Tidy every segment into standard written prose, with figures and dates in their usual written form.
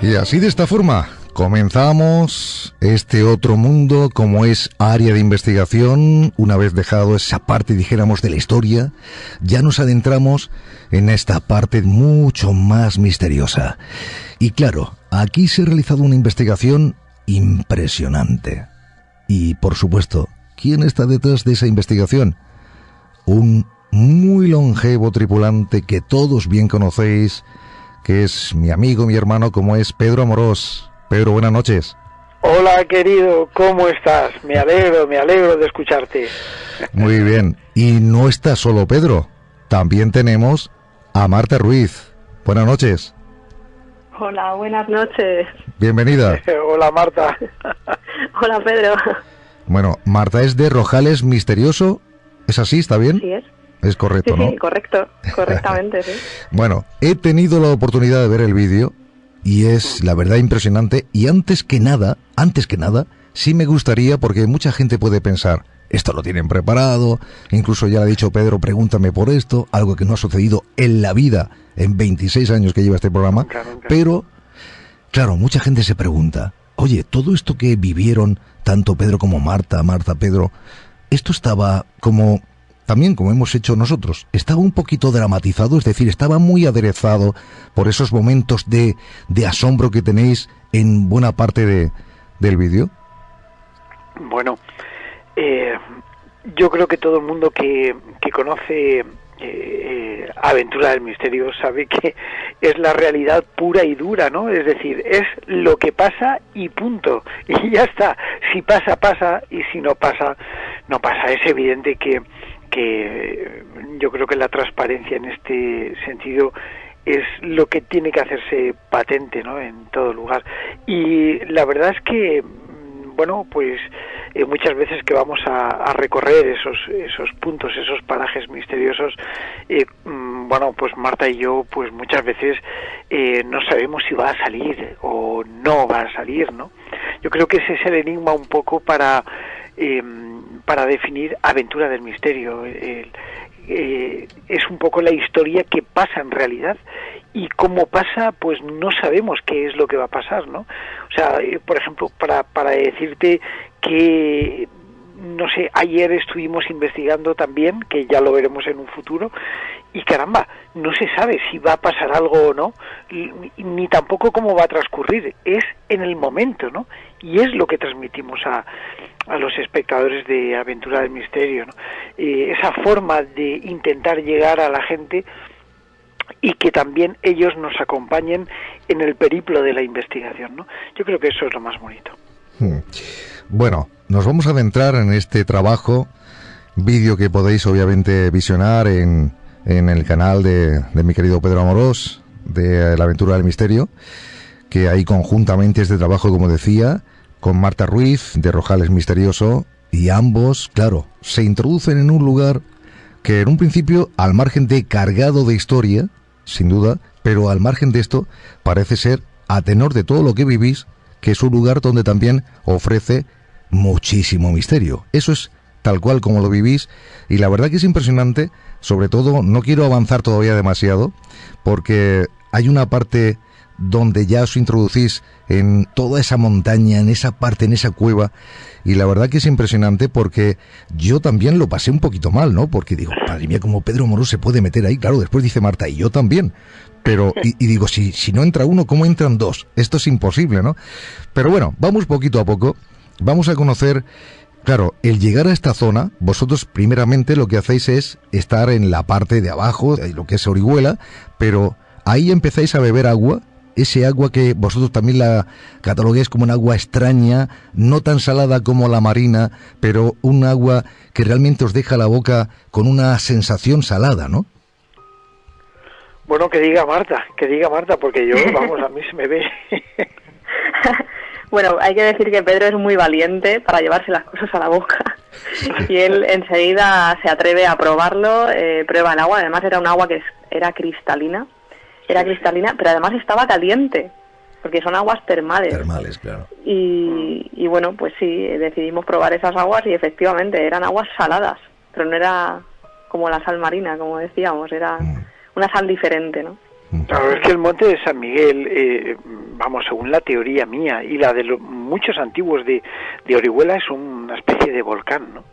Y así, de esta forma, comenzamos este otro mundo como es área de investigación. Una vez dejado esa parte, dijéramos, de la historia, ya nos adentramos en esta parte mucho más misteriosa. Y claro, aquí se ha realizado una investigación impresionante. Y, por supuesto, ¿quién está detrás de esa investigación? Un muy longevo tripulante que todos bien conocéis, que es mi amigo, mi hermano, como es Pedro Amorós. Pedro, buenas noches. Hola, querido, ¿cómo estás? Me alegro de escucharte. Muy bien. Y no está solo Pedro, también tenemos a Marta Ruiz. Buenas noches. Hola, buenas noches. Bienvenida. Hola, Marta. Hola, Pedro. Bueno, Marta es de Rojales Misterioso, ¿es así? ¿Está bien? Sí es. Es correcto, sí, ¿no? Sí, correctamente, sí. Bueno, he tenido la oportunidad de ver el vídeo y es, la verdad, impresionante. Y antes que nada, sí me gustaría, porque mucha gente puede pensar, esto lo tienen preparado, incluso ya le ha dicho Pedro, pregúntame por esto, algo que no ha sucedido en la vida en 26 años que lleva este programa, Claro. Pero, claro, mucha gente se pregunta, oye, todo esto que vivieron, tanto Pedro como Marta, Pedro, esto estaba como... También, como hemos hecho nosotros, estaba un poquito dramatizado, es decir, estaba muy aderezado por esos momentos de asombro que tenéis en buena parte del vídeo. Bueno, yo creo que todo el mundo que conoce Aventura del Misterio sabe que es la realidad pura y dura, ¿no? Es decir, es lo que pasa y punto. Y ya está. Si pasa, pasa, y si no pasa, no pasa. Es evidente que yo creo que la transparencia en este sentido es lo que tiene que hacerse patente, ¿no?, en todo lugar. Y la verdad es que, bueno, pues muchas veces que vamos a recorrer esos puntos, esos parajes misteriosos, bueno, pues Marta y yo, pues muchas veces no sabemos si va a salir o no va a salir, ¿no? Yo creo que ese es el enigma un poco para definir Aventura del Misterio. Es un poco la historia que pasa en realidad, y cómo pasa, pues no sabemos qué es lo que va a pasar, ¿no? O sea, por ejemplo, para decirte que, no sé, ayer estuvimos investigando también, que ya lo veremos en un futuro, y caramba, no se sabe si va a pasar algo o no, ni tampoco cómo va a transcurrir, es en el momento, ¿no? Y es lo que transmitimos a los espectadores de Aventura del Misterio, ¿no? Esa forma de intentar llegar a la gente y que también ellos nos acompañen en el periplo de la investigación, ¿no? Yo creo que eso es lo más bonito. Bueno, nos vamos a adentrar en este trabajo, vídeo que podéis obviamente visionar en el canal de mi querido Pedro Amorós, de la Aventura del Misterio, que ahí conjuntamente este trabajo, como decía, con Marta Ruiz, de Rojales Misterioso, y ambos, claro, se introducen en un lugar que en un principio, al margen de cargado de historia, sin duda, pero al margen de esto, parece ser, a tenor de todo lo que vivís, que es un lugar donde también ofrece muchísimo misterio. Eso es tal cual como lo vivís, y la verdad que es impresionante. Sobre todo, no quiero avanzar todavía demasiado, porque hay una parte donde ya os introducís en toda esa montaña, en esa parte, en esa cueva, y la verdad que es impresionante, porque yo también lo pasé un poquito mal, ¿no? Porque digo, madre mía, ¿cómo Pedro Amorós se puede meter ahí? Claro, después dice Marta, y yo también, pero, y digo, si no entra uno, ¿cómo entran dos? Esto es imposible, ¿no? Pero bueno, vamos poquito a poco, vamos a conocer. Claro, el llegar a esta zona, vosotros primeramente lo que hacéis es estar en la parte de abajo, lo que es Orihuela, pero ahí empezáis a beber agua, ese agua que vosotros también la cataloguéis como un agua extraña, no tan salada como la marina, pero un agua que realmente os deja la boca con una sensación salada, ¿no? Bueno, que diga Marta, porque yo, vamos, a mí se me ve. Bueno, hay que decir que Pedro es muy valiente para llevarse las cosas a la boca, y él enseguida se atreve a probarlo, prueba el agua. Además era un agua que era cristalina, pero además estaba caliente, porque son aguas termales. Termales, claro. Y bueno, pues sí, decidimos probar esas aguas, y efectivamente eran aguas saladas, pero no era como la sal marina, como decíamos, era una sal diferente, ¿no? Claro, es que el monte de San Miguel, vamos, según la teoría mía y la de muchos antiguos de Orihuela, es una especie de volcán, ¿no?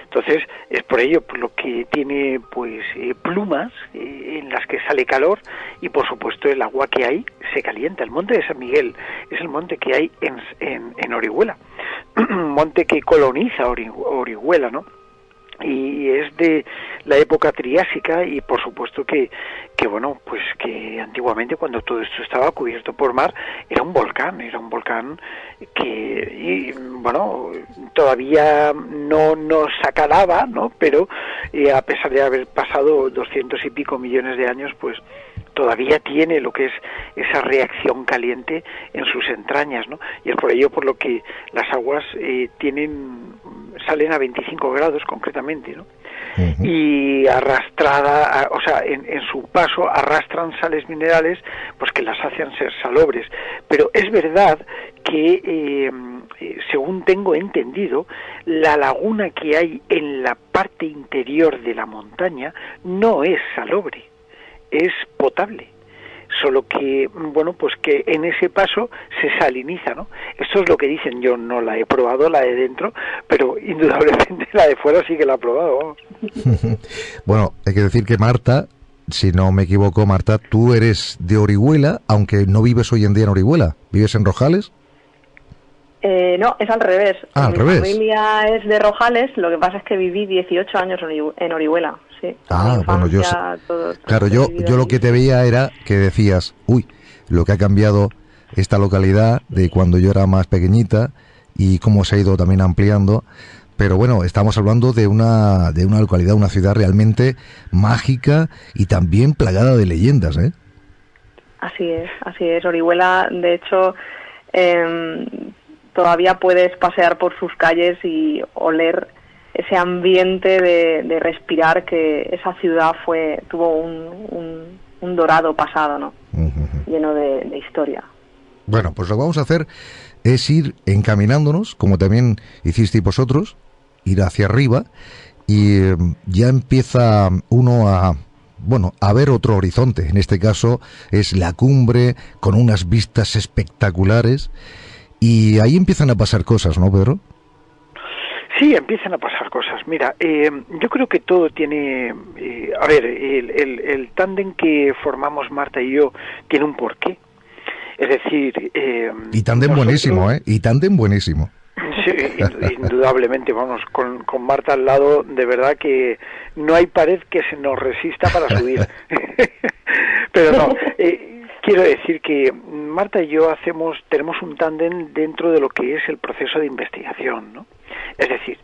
Entonces, es por ello por lo que tiene pues plumas en las que sale calor, y por supuesto el agua que hay se calienta. El monte de San Miguel es el monte que hay en Orihuela, un monte que coloniza Orihuela, ¿no? Y es de la época triásica, y por supuesto que bueno, pues que antiguamente, cuando todo esto estaba cubierto por mar, era un volcán que, y, bueno, todavía no se acalaba, ¿no? Pero a pesar de haber pasado 200 y pico millones de años, pues todavía tiene lo que es esa reacción caliente en sus entrañas, ¿no? Y es por ello por lo que las aguas salen a 25 grados concretamente, ¿no? Uh-huh. Y o sea, en su paso arrastran sales minerales, pues que las hacen ser salobres. Pero es verdad que, según tengo entendido, la laguna que hay en la parte interior de la montaña no es salobre, es potable, solo que, bueno, pues que en ese paso se saliniza, ¿no? Esto es lo que dicen. Yo no la he probado, la de dentro, pero indudablemente la de fuera sí que la he probado, vamos. Bueno, hay que decir que Marta, si no me equivoco, Marta, tú eres de Orihuela, aunque no vives hoy en día en Orihuela. ¿Vives en Rojales? No, es al revés. Al revés. Mi familia es de Rojales, lo que pasa es que viví 18 años en Orihuela. Sí, bueno, yo lo que te veía era que decías, uy, lo que ha cambiado esta localidad de cuando yo era más pequeñita y cómo se ha ido también ampliando. Pero bueno, estamos hablando de una localidad, una ciudad realmente mágica y también plagada de leyendas, ¿eh? Así es. Orihuela, de hecho, todavía puedes pasear por sus calles y oler ese ambiente de respirar, que esa ciudad tuvo un dorado pasado, ¿no? Uh-huh. Lleno de historia. Bueno, pues lo que vamos a hacer es ir encaminándonos, como también hicisteis vosotros, ir hacia arriba, y ya empieza uno a ver otro horizonte. En este caso es la cumbre, con unas vistas espectaculares, y ahí empiezan a pasar cosas, ¿no, Pedro? Sí, empiezan a pasar cosas. Mira, yo creo que todo tiene... a ver, el tándem que formamos Marta y yo tiene un porqué. Es decir... y tándem buenísimo, ¿eh? Y tándem buenísimo. Sí, indudablemente, vamos, con Marta al lado, de verdad que no hay pared que se nos resista para subir. Pero no, quiero decir que Marta y yo tenemos un tándem dentro de lo que es el proceso de investigación, ¿no? Es decir,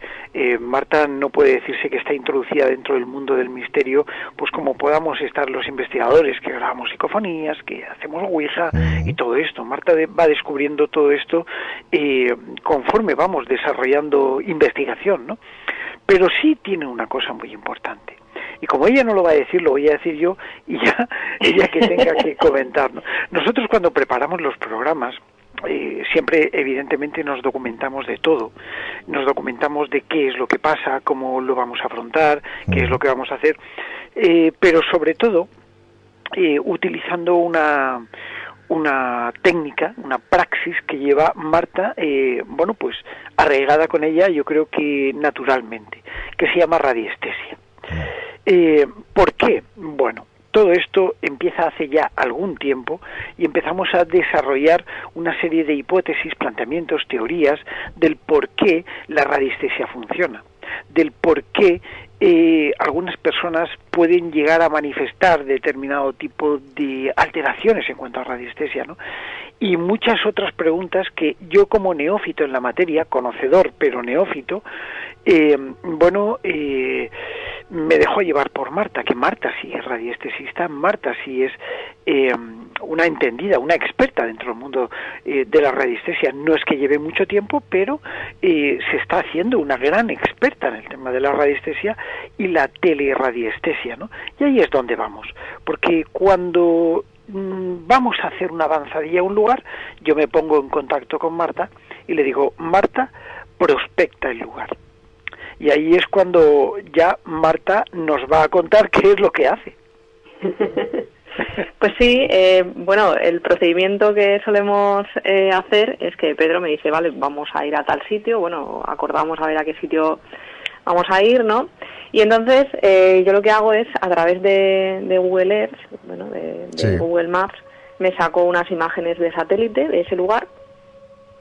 Marta no puede decirse que está introducida dentro del mundo del misterio, pues como podamos estar los investigadores que grabamos psicofonías, que hacemos ouija y todo esto. Marta va descubriendo todo esto conforme vamos desarrollando investigación, ¿no? Pero sí tiene una cosa muy importante. Y como ella no lo va a decir, lo voy a decir yo, y ya ella que tenga que comentar, ¿no? Nosotros, cuando preparamos los programas, siempre evidentemente nos documentamos de todo, nos documentamos de qué es lo que pasa, cómo lo vamos a afrontar, qué es lo que vamos a hacer, pero sobre todo utilizando una técnica, una praxis que lleva Marta, bueno, pues arraigada con ella, yo creo que naturalmente, que se llama radiestesia. ¿Por qué? Bueno, todo esto empieza hace ya algún tiempo y empezamos a desarrollar una serie de hipótesis, planteamientos, teorías del por qué la radiestesia funciona, del por qué algunas personas pueden llegar a manifestar determinado tipo de alteraciones en cuanto a radiestesia, ¿no? Y muchas otras preguntas que yo, como neófito en la materia, conocedor pero neófito, me dejó llevar por Marta, que Marta sí es radiestesista, Marta sí es una entendida, una experta dentro del mundo de la radiestesia. No es que lleve mucho tiempo, pero se está haciendo una gran experta en el tema de la radiestesia y la teleradiestesia, ¿no? Y ahí es donde vamos, porque cuando vamos a hacer una avanzadilla a un lugar, yo me pongo en contacto con Marta y le digo: Marta, prospecta el lugar. Y ahí es cuando ya Marta nos va a contar qué es lo que hace. Pues sí, bueno, el procedimiento que solemos hacer es que Pedro me dice, vale, vamos a ir a tal sitio, bueno, acordamos a ver a qué sitio vamos a ir, ¿no? Y entonces yo lo que hago es, a través de Google Earth, bueno, de Google Maps, me saco unas imágenes de satélite de ese lugar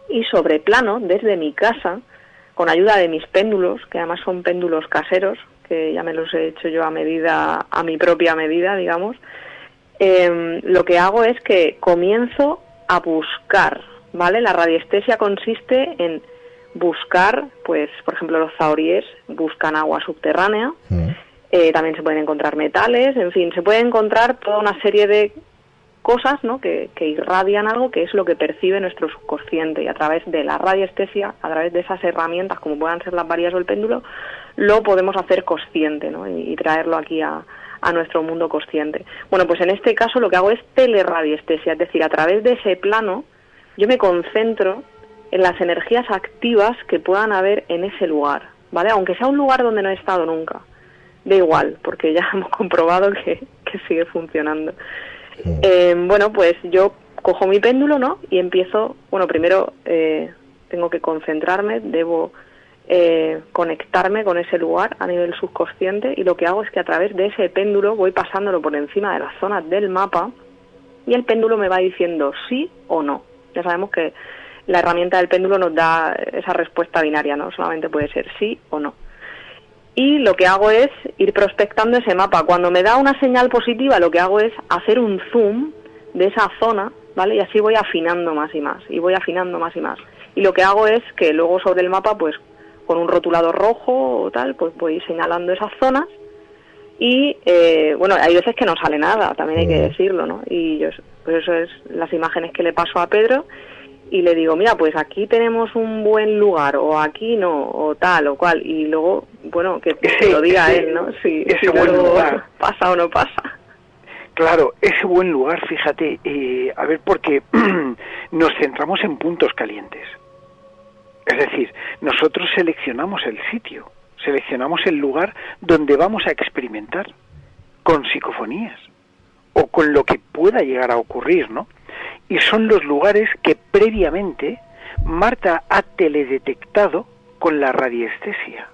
y sobre plano, desde mi casa, con ayuda de mis péndulos, que además son péndulos caseros, que ya me los he hecho yo a medida, a mi propia medida, digamos, lo que hago es que comienzo a buscar, ¿vale? La radiestesia consiste en buscar, pues, por ejemplo, los zahoríes buscan agua subterránea, también se pueden encontrar metales, en fin, se puede encontrar toda una serie de cosas, ¿no?, que irradian algo, que es lo que percibe nuestro subconsciente, y a través de la radiestesia, a través de esas herramientas, como puedan ser las varillas o el péndulo, lo podemos hacer consciente, ¿no?, y traerlo aquí a nuestro mundo consciente. Bueno, pues en este caso lo que hago es teleradiestesia, es decir, a través de ese plano yo me concentro en las energías activas que puedan haber en ese lugar, ¿vale? Aunque sea un lugar donde no he estado nunca, da igual, porque ya hemos comprobado que sigue funcionando. Bueno, pues yo cojo mi péndulo, ¿no?, y empiezo, bueno, primero tengo que concentrarme, debo conectarme con ese lugar a nivel subconsciente, y lo que hago es que a través de ese péndulo voy pasándolo por encima de las zonas del mapa y el péndulo me va diciendo sí o no. Ya sabemos que la herramienta del péndulo nos da esa respuesta binaria, ¿no? Solamente puede ser sí o no. Y lo que hago es ir prospectando ese mapa. Cuando me da una señal positiva, lo que hago es hacer un zoom de esa zona, ¿vale? Y así voy afinando más y más, y voy afinando más y más. Y lo que hago es que luego sobre el mapa, pues con un rotulador rojo o tal, pues voy señalando esas zonas. Y bueno, hay veces que no sale nada, también hay que decirlo, ¿no? Y yo, pues eso es las imágenes que le paso a Pedro, y le digo, mira, pues aquí tenemos un buen lugar, o aquí no, o tal o cual, y luego, bueno, que lo diga él, ¿no? Si buen lugar pasa o no pasa. Claro, ese buen lugar, fíjate, a ver, porque nos centramos en puntos calientes. Es decir, nosotros seleccionamos el sitio, seleccionamos el lugar donde vamos a experimentar con psicofonías o con lo que pueda llegar a ocurrir, ¿no? Y son los lugares que previamente Marta ha teledetectado con la radiestesia.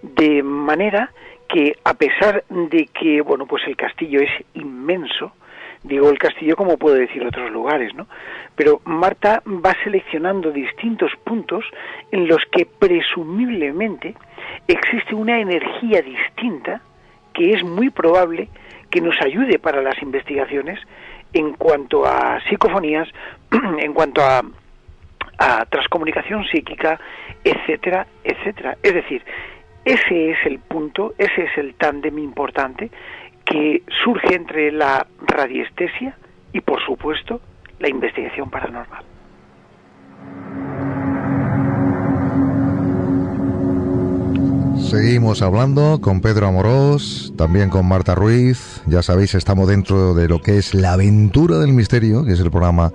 De manera que, a pesar de que, bueno, pues el castillo es inmenso, digo el castillo como puedo decir otros lugares, ¿no? Pero Marta va seleccionando distintos puntos en los que presumiblemente existe una energía distinta que es muy probable que nos ayude para las investigaciones en cuanto a psicofonías, en cuanto a transcomunicación psíquica, etcétera, etcétera. Es decir, ese es el punto, ese es el tándem importante que surge entre la radiestesia y, por supuesto, la investigación paranormal. Seguimos hablando con Pedro Amorós, también con Marta Ruiz. Ya sabéis, estamos dentro de lo que es La Aventura del Misterio, que es el programa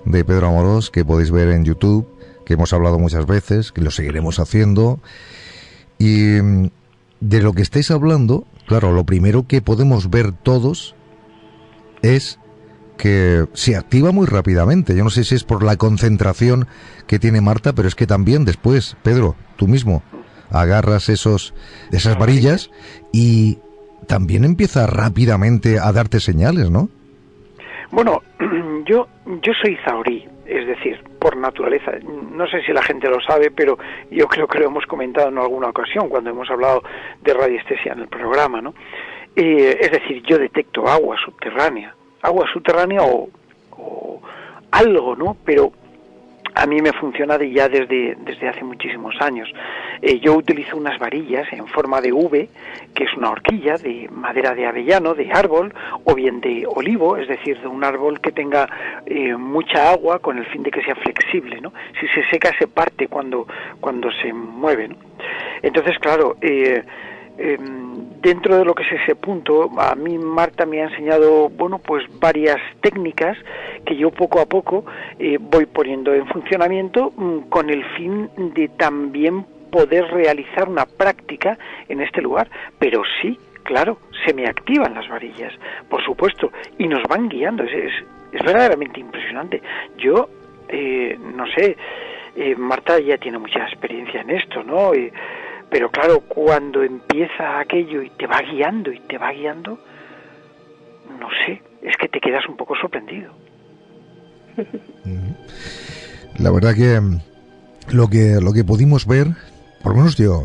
de Pedro Amorós, que podéis ver en YouTube, que hemos hablado muchas veces, que lo seguiremos haciendo. Y de lo que estáis hablando, claro, lo primero que podemos ver todos es que se activa muy rápidamente. Yo no sé si es por la concentración que tiene Marta, pero es que también después, Pedro, tú mismo agarras esas varillas y también empieza rápidamente a darte señales, ¿no? Bueno, yo soy zahorí, es decir, por naturaleza. No sé si la gente lo sabe, pero yo creo que lo hemos comentado en alguna ocasión cuando hemos hablado de radiestesia en el programa, ¿no? Es decir, yo detecto agua subterránea o algo, ¿no? Pero a mí me funciona desde hace muchísimos años. Yo utilizo unas varillas en forma de V, que es una horquilla de madera de avellano, de árbol, o bien de olivo, es decir, de un árbol que tenga mucha agua con el fin de que sea flexible, ¿no? Si se seca se parte cuando se mueve, ¿no? Entonces, claro, dentro de lo que es ese punto, a mí Marta me ha enseñado, bueno, pues varias técnicas que yo poco a poco voy poniendo en funcionamiento con el fin de también poder realizar una práctica en este lugar, pero sí claro, se me activan las varillas, por supuesto, y nos van guiando. Es verdaderamente impresionante. Yo, no sé, Marta ya tiene mucha experiencia en esto, ¿no? Pero claro, cuando empieza aquello y te va guiando, no sé, es que te quedas un poco sorprendido. La verdad que lo que pudimos ver, por lo menos yo,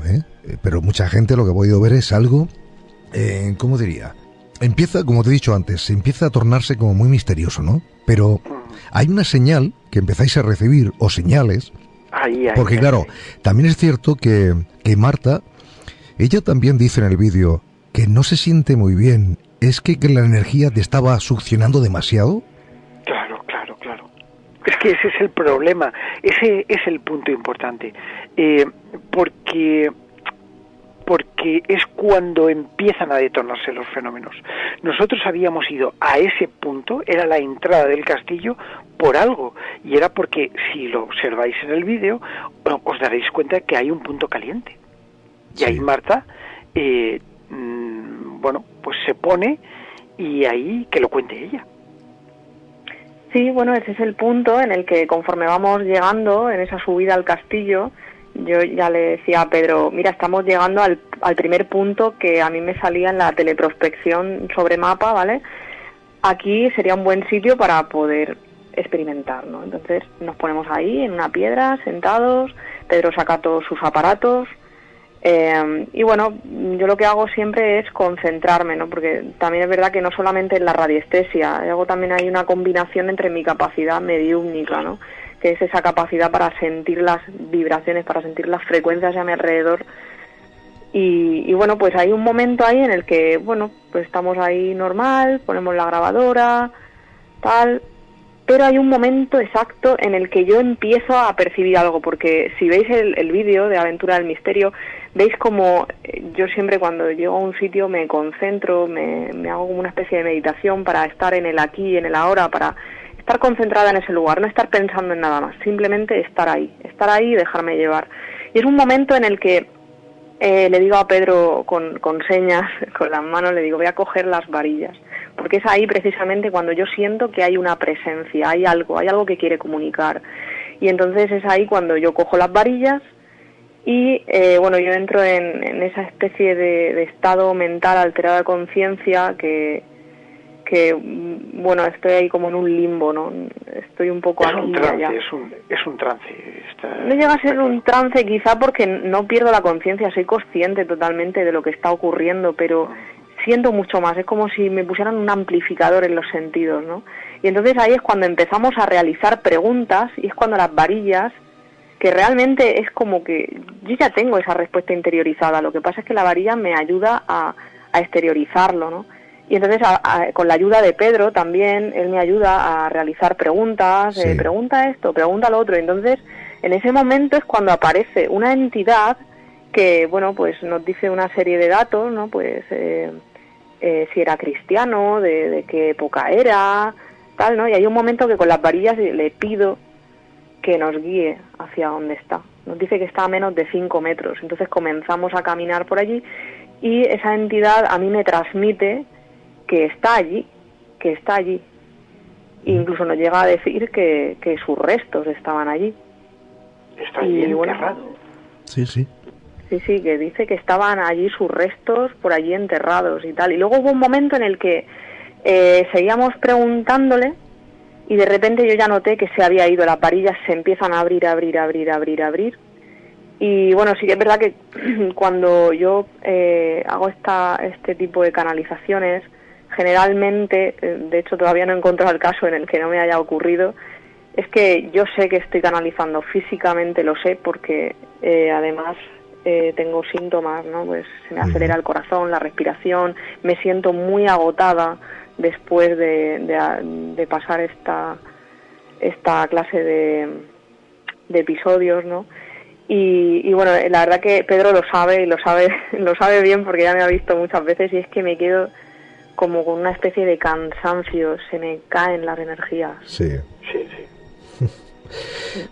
pero mucha gente lo que ha podido ver es algo, ¿cómo diría? Empieza, como te he dicho antes, empieza a tornarse como muy misterioso, ¿no? Pero hay una señal que empezáis a recibir, o señales, porque claro, también es cierto que Marta, ella también dice en el vídeo que no se siente muy bien. ¿Es que la energía te estaba succionando demasiado? Claro. Es que ese es el problema, ese es el punto importante, porque es cuando empiezan a detonarse los fenómenos. Nosotros habíamos ido a ese punto, era la entrada del castillo, por algo, y era porque, si lo observáis en el vídeo, os daréis cuenta que hay un punto caliente. Y ahí Marta, pues se pone, y ahí que lo cuente ella. Sí, bueno, ese es el punto en el que, conforme vamos llegando en esa subida al castillo, yo ya le decía a Pedro, mira, estamos llegando al primer punto que a mí me salía en la teleprospección sobre mapa, ¿vale? Aquí sería un buen sitio para poder experimentar, ¿no? Entonces nos ponemos ahí en una piedra, sentados, Pedro saca todos sus aparatos, y bueno, yo lo que hago siempre es concentrarme, ¿no? Porque también es verdad que no solamente en la radiestesia, también hay una combinación entre mi capacidad mediúmnica, ¿no? Que es esa capacidad para sentir las vibraciones, para sentir las frecuencias a mi alrededor. Y bueno, pues hay un momento ahí en el que, bueno, pues estamos ahí normal, ponemos la grabadora, tal, pero hay un momento exacto en el que yo empiezo a percibir algo, porque si veis el vídeo de Aventura del Misterio, veis como yo siempre cuando llego a un sitio me concentro, me hago como una especie de meditación para estar en el aquí y en el ahora, para estar concentrada en ese lugar, no estar pensando en nada más, simplemente estar ahí y dejarme llevar. Y es un momento en el que le digo a Pedro con señas, con las manos, le digo, voy a coger las varillas, porque es ahí precisamente cuando yo siento que hay una presencia, hay algo que quiere comunicar. Y entonces es ahí cuando yo cojo las varillas y, yo entro en esa especie de estado mental alterado de conciencia que estoy ahí como en un limbo, ¿no? Estoy un poco aquí y allá. Es un trance. No llega a ser un trance quizá porque no pierdo la conciencia, soy consciente totalmente de lo que está ocurriendo, pero siento mucho más, es como si me pusieran un amplificador en los sentidos, ¿no? Y entonces ahí es cuando empezamos a realizar preguntas y es cuando las varillas, que realmente es como que yo ya tengo esa respuesta interiorizada, lo que pasa es que la varilla me ayuda a exteriorizarlo, ¿no? Y entonces con la ayuda de Pedro también, él me ayuda a realizar preguntas, pregunta esto, pregunta lo otro. Entonces, en ese momento es cuando aparece una entidad que, pues nos dice una serie de datos, ¿no? Pues si era cristiano, de qué época era, tal, ¿no? Y hay un momento que con las varillas le pido que nos guíe hacia donde está. Nos dice que está a menos de 5 metros. Entonces comenzamos a caminar por allí y esa entidad a mí me transmite que está allí. Incluso nos llega a decir que sus restos estaban allí. Está allí enterrado. Sí. Sí, que dice que estaban allí sus restos, por allí enterrados y tal. Y luego hubo un momento en el que seguíamos preguntándole y de repente yo ya noté que se había ido, las varillas se empiezan a abrir. Y bueno, sí que es verdad que cuando yo hago este tipo de canalizaciones, generalmente, de hecho todavía no he encontrado el caso en el que no me haya ocurrido, es que yo sé que estoy canalizando físicamente, lo sé, porque además tengo síntomas, ¿no? Pues se me acelera el corazón, la respiración, me siento muy agotada después de pasar esta clase de episodios, ¿no? Y bueno, la verdad que Pedro lo sabe y lo sabe bien porque ya me ha visto muchas veces, y es que me quedo como con una especie de cansancio, se me caen las energías. Sí.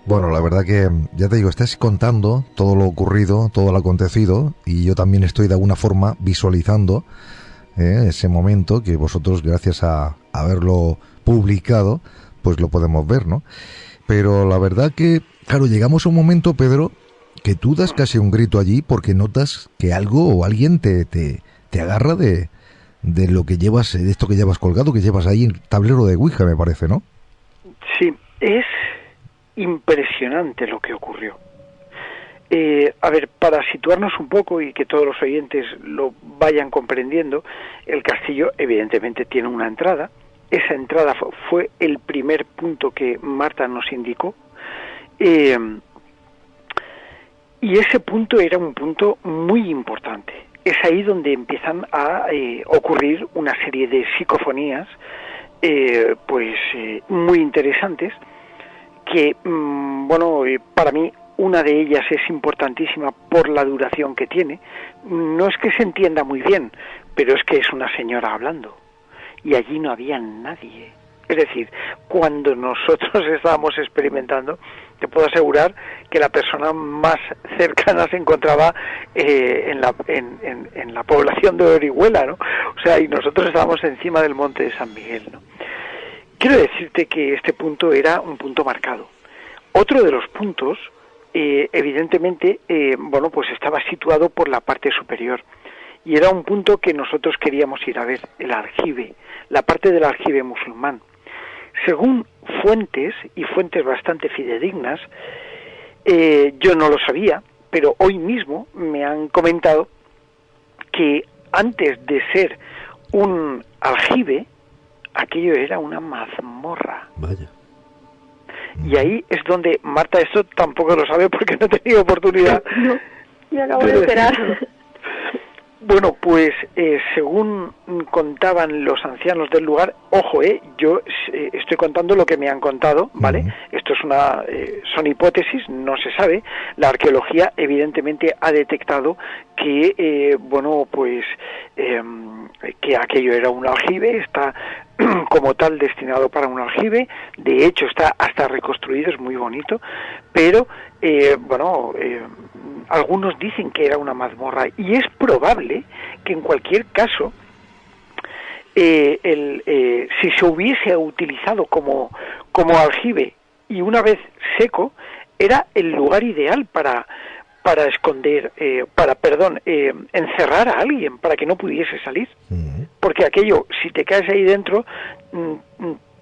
Bueno, la verdad que, ya te digo, estás contando todo lo ocurrido, todo lo acontecido, y yo también estoy de alguna forma visualizando ese momento que vosotros, gracias a haberlo publicado, pues lo podemos ver, ¿no? Pero la verdad que, claro, llegamos a un momento, Pedro, que tú das casi un grito allí porque notas que algo o alguien te agarra de lo que llevas, de esto que llevas colgado, que llevas ahí en el tablero de Ouija, me parece, ¿no? Sí, es impresionante lo que ocurrió. A ver, para situarnos un poco y que todos los oyentes lo vayan comprendiendo, el castillo evidentemente tiene una entrada. Esa entrada fue el primer punto que Marta nos indicó. Y ese punto era un punto muy importante. Es ahí donde empiezan a ocurrir una serie de psicofonías muy interesantes que, para mí una de ellas es importantísima por la duración que tiene. No es que se entienda muy bien, pero es que es una señora hablando y allí no había nadie. Es decir, cuando nosotros estábamos experimentando, te puedo asegurar que la persona más cercana se encontraba en la población de Orihuela, ¿no? O sea, y nosotros estábamos encima del monte de San Miguel, ¿no? Quiero decirte que este punto era un punto marcado. Otro de los puntos, evidentemente, pues estaba situado por la parte superior. Y era un punto que nosotros queríamos ir a ver, el aljibe, la parte del aljibe musulmán. Según fuentes, y fuentes bastante fidedignas, yo no lo sabía, pero hoy mismo me han comentado que antes de ser un aljibe, aquello era una mazmorra. Vaya. Y ahí es donde, Marta, esto tampoco lo sabe porque no he tenido oportunidad. No, me acabo de enterar. Bueno, pues según contaban los ancianos del lugar, ojo, yo estoy contando lo que me han contado, ¿vale? Uh-huh. Esto es son hipótesis, no se sabe. La arqueología evidentemente ha detectado que, que aquello era un aljibe, está como tal destinado para un aljibe. De hecho, está hasta reconstruido, es muy bonito, pero algunos dicen que era una mazmorra y es probable que en cualquier caso si se hubiese utilizado como aljibe y una vez seco, era el lugar ideal para esconder, encerrar a alguien para que no pudiese salir, porque aquello, si te caes ahí dentro,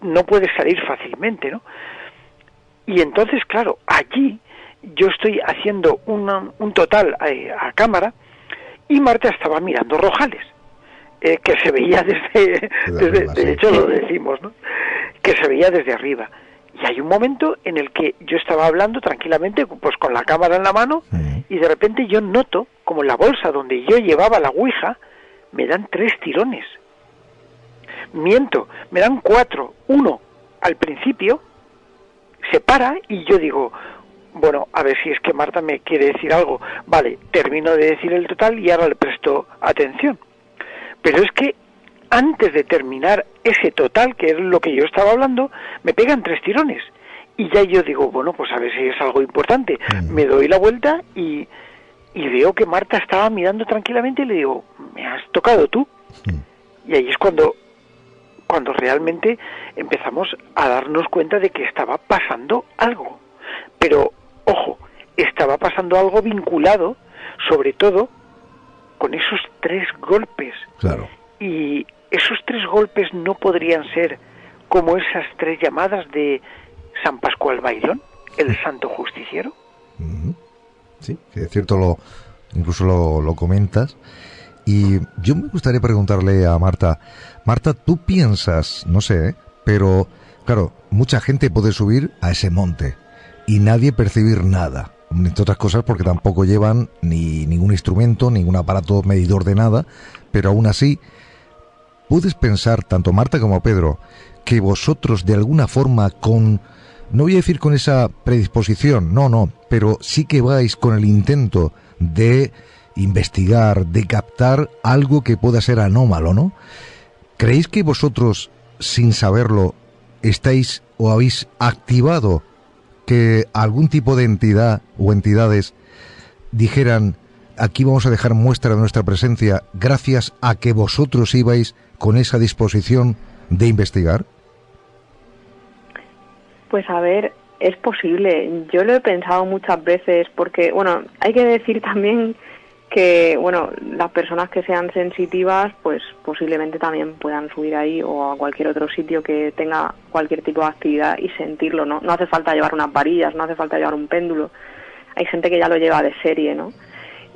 no puedes salir fácilmente, ¿no? Y entonces, claro, allí yo estoy haciendo un total a cámara y Marta estaba mirando Rojales, que se veía desde arriba, de hecho lo decimos, ¿no? Que se veía desde arriba. Y hay un momento en el que yo estaba hablando tranquilamente, pues con la cámara en la mano, y de repente yo noto como en la bolsa donde yo llevaba la ouija me dan 3 tirones. Miento, me dan 4. Uno al principio se para y yo digo, bueno, a ver si es que Marta me quiere decir algo. Vale, termino de decir el total y ahora le presto atención. Pero es que antes de terminar ese total, que es lo que yo estaba hablando, me pegan 3 tirones. Y ya yo digo, bueno, pues a ver si es algo importante. Me doy la vuelta y veo que Marta estaba mirando tranquilamente y le digo, ¿me has tocado tú? Y ahí es cuando realmente empezamos a darnos cuenta de que estaba pasando algo. Pero, ojo, estaba pasando algo vinculado, sobre todo, con esos 3 golpes. Claro. Y esos 3 golpes no podrían ser como esas 3 llamadas de San Pascual Bailón, el santo justiciero. Sí, que es cierto, incluso lo comentas. Y yo me gustaría preguntarle a Marta, ¿tú piensas, no sé, pero claro, mucha gente puede subir a ese monte y nadie percibir nada, entre otras cosas porque tampoco llevan ni ningún instrumento, ningún aparato medidor de nada, pero aún así, ¿puedes pensar, tanto Marta como Pedro, que vosotros de alguna forma no voy a decir con esa predisposición, no, pero sí que vais con el intento de investigar, de captar algo que pueda ser anómalo, ¿no? ¿Creéis que vosotros, sin saberlo, estáis o habéis activado que algún tipo de entidad o entidades dijeran, aquí vamos a dejar muestra de nuestra presencia gracias a que vosotros ibais con esa disposición de investigar? Pues a ver, es posible. Yo lo he pensado muchas veces porque, bueno, hay que decir también que, bueno, las personas que sean sensitivas, pues posiblemente también puedan subir ahí o a cualquier otro sitio que tenga cualquier tipo de actividad y sentirlo, ¿no? No hace falta llevar unas varillas, no hace falta llevar un péndulo. Hay gente que ya lo lleva de serie, ¿no?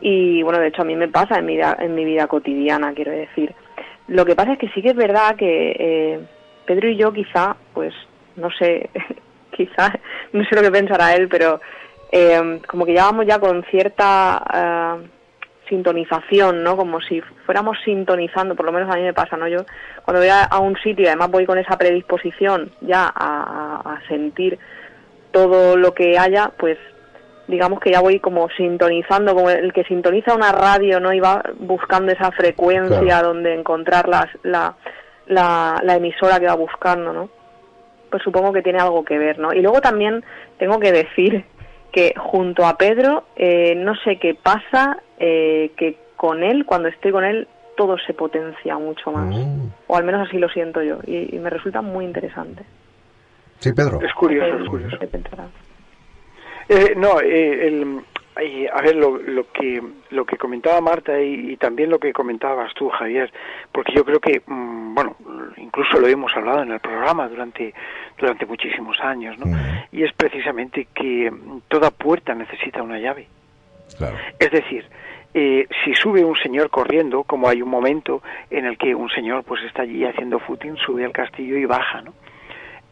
Y, bueno, de hecho a mí me pasa en mi vida cotidiana, quiero decir. Lo que pasa es que sí que es verdad que Pedro y yo quizá, pues, no sé, quizá, no sé lo que pensará él, pero como que ya vamos ya con cierta sintonización, ¿no? Como si fuéramos sintonizando, por lo menos a mí me pasa, ¿no? Yo cuando voy a un sitio y además voy con esa predisposición ya a sentir todo lo que haya, pues digamos que ya voy como sintonizando, como el que sintoniza una radio, ¿no? Y va buscando esa frecuencia, claro, donde encontrar la emisora que va buscando, ¿no? Pues supongo que tiene algo que ver, ¿no? Y luego también tengo que decir que junto a Pedro, no sé qué pasa, que con él, cuando estoy con él, todo se potencia mucho más. O al menos así lo siento yo. Y me resulta muy interesante. Sí, Pedro. Es curioso, es curioso. A ver, lo que comentaba Marta y también lo que comentabas tú, Javier, porque yo creo que, bueno, incluso lo hemos hablado en el programa durante muchísimos años, ¿no? Y es precisamente que toda puerta necesita una llave. Claro. Es decir, si sube un señor corriendo, como hay un momento en el que un señor pues está allí haciendo footing, sube al castillo y baja, ¿no?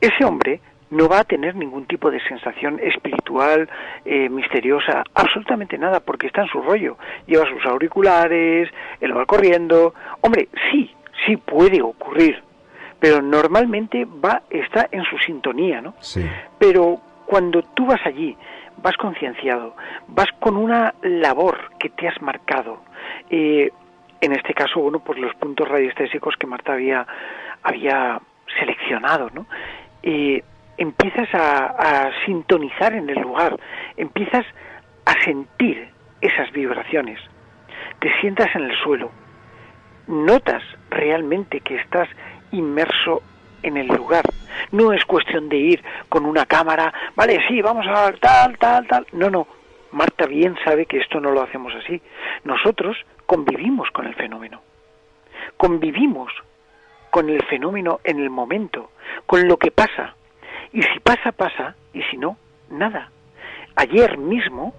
Ese hombre no va a tener ningún tipo de sensación espiritual, misteriosa, absolutamente nada, porque está en su rollo. Lleva sus auriculares, él va corriendo. Hombre, sí puede ocurrir, pero normalmente está en su sintonía, ¿no? Sí. Pero cuando tú vas allí, vas concienciado, vas con una labor que te has marcado. En este caso, bueno, pues los puntos radiestésicos que Marta había seleccionado, ¿no? Empiezas a sintonizar en el lugar, empiezas a sentir esas vibraciones, te sientas en el suelo, notas realmente que estás inmerso en el lugar. No es cuestión de ir con una cámara, vale, sí, vamos a tal. No, Marta bien sabe que esto no lo hacemos así. Nosotros convivimos con el fenómeno, convivimos con el fenómeno en el momento, con lo que pasa. Y si pasa, y si no, nada. Ayer mismo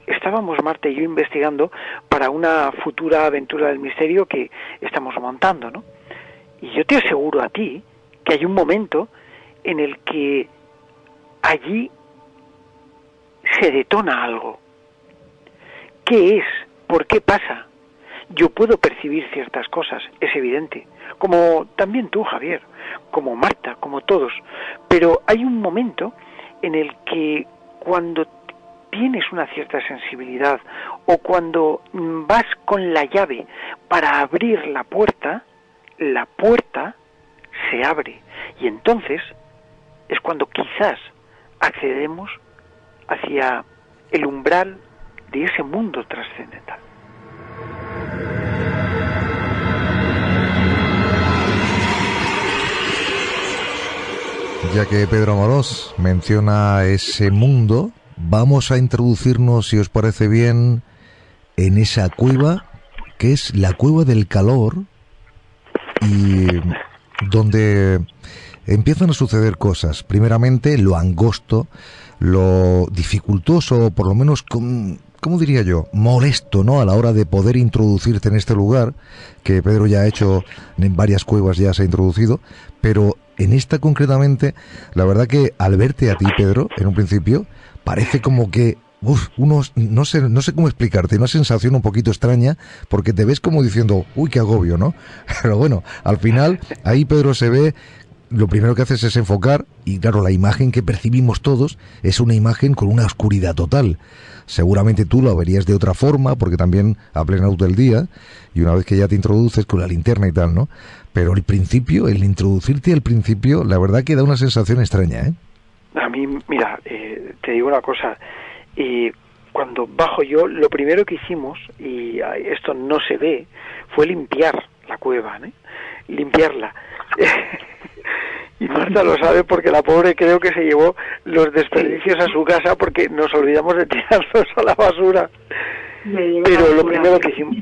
estábamos Marta y yo investigando para una futura aventura del misterio que estamos montando, ¿no? Y yo te aseguro a ti que hay un momento en el que allí se detona algo. ¿Qué es? ¿Por qué pasa? Yo puedo percibir ciertas cosas, es evidente, como también tú, Javier, como Marta, como todos, pero hay un momento en el que cuando tienes una cierta sensibilidad o cuando vas con la llave para abrir la puerta se abre y entonces es cuando quizás accedemos hacia el umbral de ese mundo trascendental. Ya que Pedro Amorós menciona ese mundo, vamos a introducirnos, si os parece bien, en esa cueva, que es la cueva del calor, y donde empiezan a suceder cosas. Primeramente, lo angosto, lo dificultoso, por lo menos, ¿cómo diría yo? Molesto, ¿no? A la hora de poder introducirte en este lugar, que Pedro ya ha hecho en varias cuevas, ya se ha introducido, pero en esta concretamente, la verdad que al verte a ti, Pedro, en un principio, parece como que, no sé cómo explicarte, una sensación un poquito extraña, porque te ves como diciendo, uy, qué agobio, ¿no? Pero bueno, al final, ahí Pedro se ve, lo primero que haces es enfocar, y claro, la imagen que percibimos todos es una imagen con una oscuridad total. Seguramente tú lo verías de otra forma, porque también a plena luz del día, y una vez que ya te introduces con la linterna y tal, ¿no? Pero el introducirte al principio, la verdad que da una sensación extraña, ¿eh? A mí, mira, te digo una cosa, cuando bajo yo, lo primero que hicimos, y esto no se ve, fue limpiar la cueva, ¿eh? Limpiarla. Y Marta lo sabe porque la pobre creo que se llevó los desperdicios a su casa porque nos olvidamos de tirarlos a la basura. Pero lo primero que hicimos,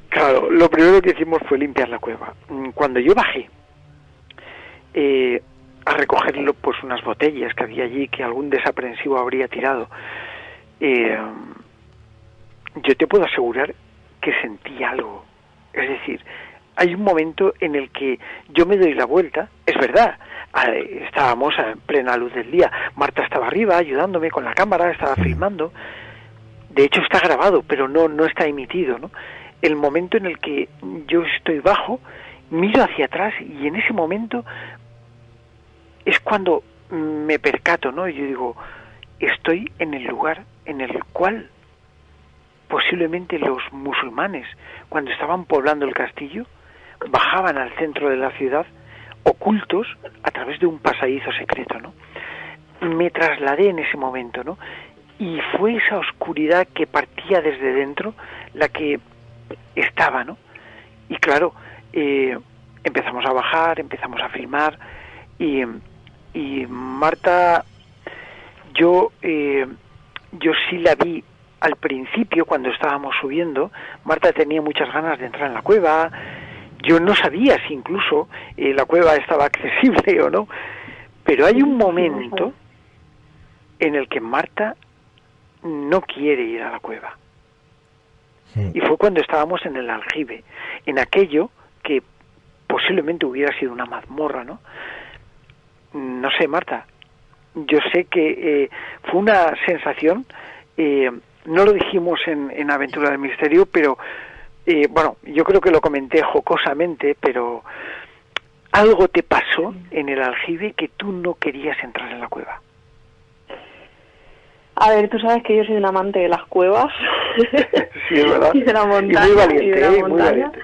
claro, lo primero que hicimos fue limpiar la cueva. Cuando yo bajé a recogerlo, pues unas botellas que había allí que algún desaprensivo habría tirado, yo te puedo asegurar que sentí algo. Es decir, hay un momento en el que yo me doy la vuelta, es verdad, estábamos en plena luz del día, Marta estaba arriba ayudándome con la cámara, estaba filmando, de hecho está grabado, pero no está emitido, ¿no? El momento en el que yo estoy bajo, miro hacia atrás y en ese momento es cuando me percato, ¿no? Yo digo, estoy en el lugar en el cual posiblemente los musulmanes, cuando estaban poblando el castillo, bajaban al centro de la ciudad ocultos a través de un pasadizo secreto, ¿no? Me trasladé en ese momento, ¿no? Y fue esa oscuridad que partía desde dentro la que estaba, ¿no? Y claro, empezamos a bajar, empezamos a filmar y Marta, yo sí la vi al principio cuando estábamos subiendo. Marta tenía muchas ganas de entrar en la cueva. Yo no sabía si incluso la cueva estaba accesible o no, pero hay un momento en el que Marta no quiere ir a la cueva. Y fue cuando estábamos en el aljibe, en aquello que posiblemente hubiera sido una mazmorra, ¿no? No sé, Marta, yo sé que fue una sensación, no lo dijimos en Aventura del Misterio, pero bueno, yo creo que lo comenté jocosamente, pero algo te pasó en el aljibe que tú no querías entrar en la cueva. A ver, tú sabes que yo soy un amante de las cuevas. Sí, es verdad. Y de la montaña. Y muy valiente, muy valiente.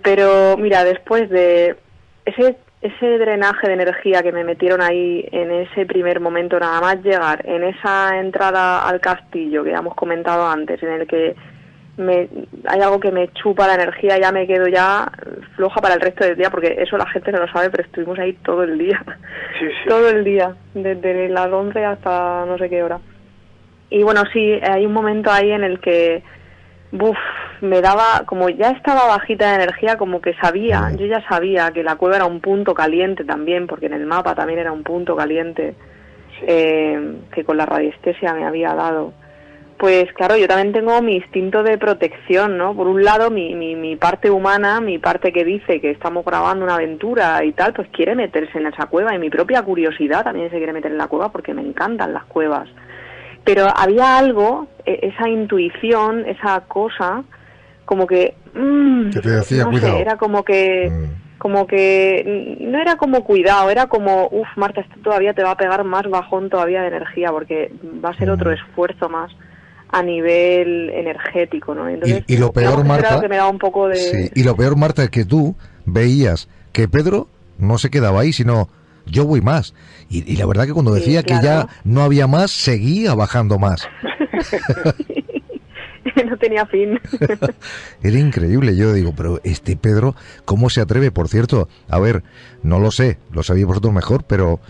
Pero mira, después de ese drenaje de energía que me metieron ahí en ese primer momento, nada más llegar, en esa entrada al castillo que ya hemos comentado antes, en el que hay algo que me chupa la energía, ya me quedo ya floja para el resto del día, porque eso la gente no lo sabe, pero estuvimos ahí todo el día. Sí. Todo el día, desde las 11 hasta no sé qué hora. Y bueno, sí, hay un momento ahí en el que me daba, como ya estaba bajita de energía, como que yo ya sabía que la cueva era un punto caliente también, porque en el mapa también era un punto caliente, que con la radiestesia me había dado. Pues claro, yo también tengo mi instinto de protección, ¿no? Por un lado, mi parte humana, mi parte que dice que estamos grabando una aventura y tal, pues quiere meterse en esa cueva, y mi propia curiosidad también se quiere meter en la cueva porque me encantan las cuevas. Pero había algo, esa intuición, esa cosa, como que que te decía, no cuidado. sé, era como que no era como cuidado, era como, Marta, esto todavía te va a pegar más bajón todavía de energía, porque va a ser otro esfuerzo más a nivel energético, ¿no? Entonces, y lo peor, Marta, que me daba un poco de... sí, y lo peor, Marta, es que tú veías que Pedro no se quedaba ahí, sino yo voy más. Y la verdad que cuando decía que ya no había más, seguía bajando más. No tenía fin. Era increíble. Yo digo, pero este Pedro, ¿cómo se atreve? Por cierto, a ver, no lo sé, lo sabéis vosotros mejor, pero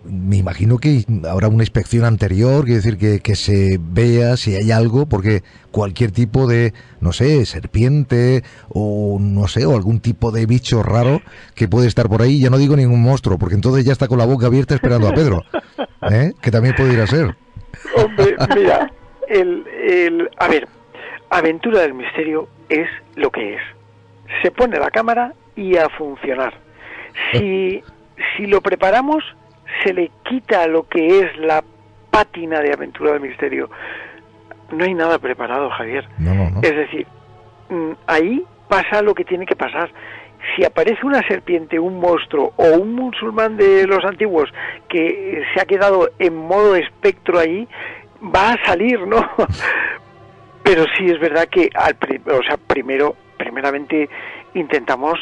me imagino que habrá una inspección anterior, quiere decir que se vea si hay algo, porque cualquier tipo de, no sé, serpiente o no sé, o algún tipo de bicho raro que puede estar por ahí, ya no digo ningún monstruo, porque entonces ya está con la boca abierta esperando a Pedro, que también puede ir a ser. Hombre, mira, a ver, Aventura del Misterio es lo que es. Se pone la cámara y a funcionar. Si lo preparamos, se le quita lo que es la pátina de Aventura del Misterio. No hay nada preparado, Javier. No. Es decir, ahí pasa lo que tiene que pasar. Si aparece una serpiente, un monstruo o un musulmán de los antiguos que se ha quedado en modo espectro ahí, va a salir, ¿no? Pero sí es verdad que primeramente intentamos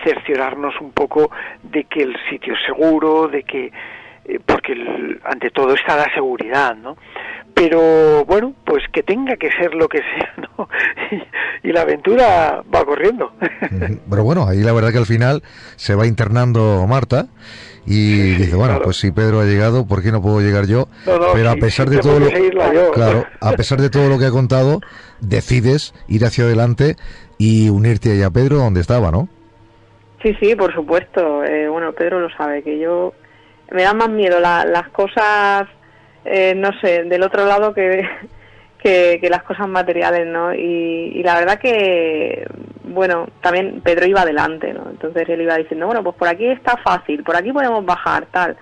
cerciorarnos un poco de que el sitio es seguro, de que porque ante todo está la seguridad, ¿no? Pero bueno, pues que tenga que ser lo que sea, ¿no? Y la aventura va corriendo. Pero bueno, ahí la verdad que al final se va internando Marta y dice, bueno, claro. pues si Pedro ha llegado, ¿por qué no puedo llegar yo? No, Pero a sí, pesar sí de todo tengo que seguirla yo. claro, a pesar de todo lo que ha contado, decides ir hacia adelante y unirte ahí a Pedro donde estaba, ¿no? Sí, sí, por supuesto. Bueno, Pedro lo sabe, que yo me dan más miedo las cosas, no sé, del otro lado que las cosas materiales, ¿no? Y la verdad que, bueno, también Pedro iba adelante, ¿no? Entonces él iba diciendo, bueno, pues por aquí está fácil, por aquí podemos bajar, tal.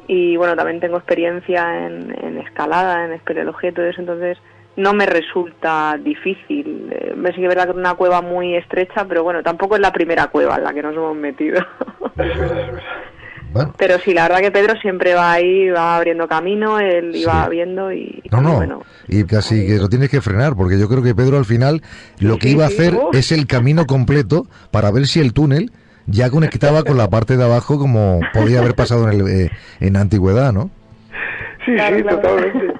Y bueno, también tengo experiencia en escalada, en espeleología y todo eso, entonces no me resulta difícil. Sí que es verdad que es una cueva muy estrecha, pero bueno, tampoco es la primera cueva en la que nos hemos metido. Es verdad. Bueno. Pero sí, la verdad que Pedro siempre va ahí, va abriendo camino, él iba viendo y... No, bueno, y casi ahí. que lo tienes que frenar, porque yo creo que Pedro al final lo que iba a hacer es el camino completo para ver si el túnel ya conectaba con la parte de abajo como podía haber pasado en la antigüedad, ¿no? Sí, claro, claro. Totalmente.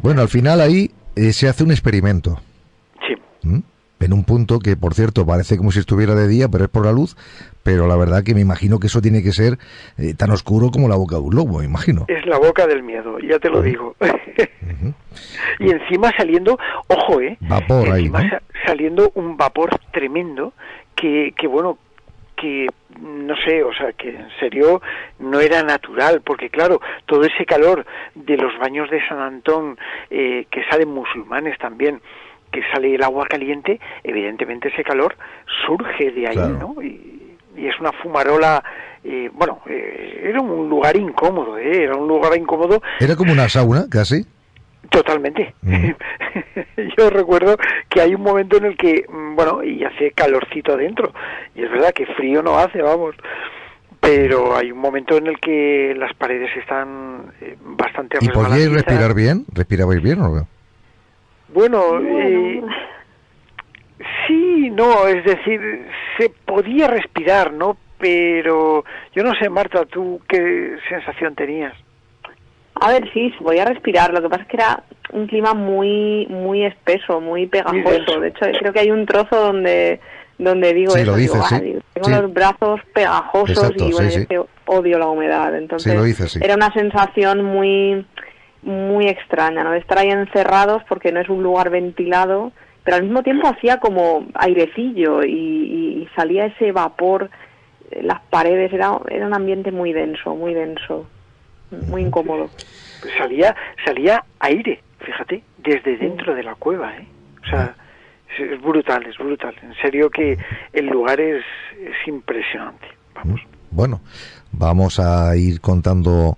Bueno, al final ahí se hace un experimento. Sí. En un punto que, por cierto, parece como si estuviera de día, pero es por la luz, pero la verdad que me imagino que eso tiene que ser tan oscuro como la boca de un lobo, me imagino. Es la boca del miedo, ya te lo digo. Y encima saliendo, ojo, vapor encima ahí, ¿no? Saliendo un vapor tremendo que bueno, que no sé, o sea, que en serio no era natural, porque claro, todo ese calor de los baños de San Antón, que salen musulmanes también, que sale el agua caliente, evidentemente ese calor surge de ahí, claro, ¿no? Y es una fumarola, era un lugar incómodo, era un lugar incómodo. Era como una sauna, casi. Totalmente. Yo recuerdo que hay un momento en el que, y hace calorcito adentro, y es verdad que frío no hace, vamos, pero hay un momento en el que las paredes están bastante resbaladizas. ¿Y podíais respirar bien? ¿Respirabais bien o no? Bueno, sí, no, es decir, se podía respirar, ¿no? Pero yo no sé, Marta, ¿tú qué sensación tenías? A ver, sí, se podía respirar, lo que pasa es que era un clima muy muy espeso, muy pegajoso. De hecho, creo que hay un trozo donde digo sí, eso, lo dices, digo, tengo los brazos pegajosos. Exacto, y bueno, yo que odio la humedad, entonces sí, lo dices, era una sensación muy muy extraña, ¿no? De estar ahí encerrados porque no es un lugar ventilado, pero al mismo tiempo hacía como airecillo y salía ese vapor, las paredes, era un ambiente muy denso, muy incómodo. Pues salía aire, fíjate, desde dentro de la cueva, O sea, es brutal, en serio que el lugar es impresionante, vamos. Bueno, vamos a ir contando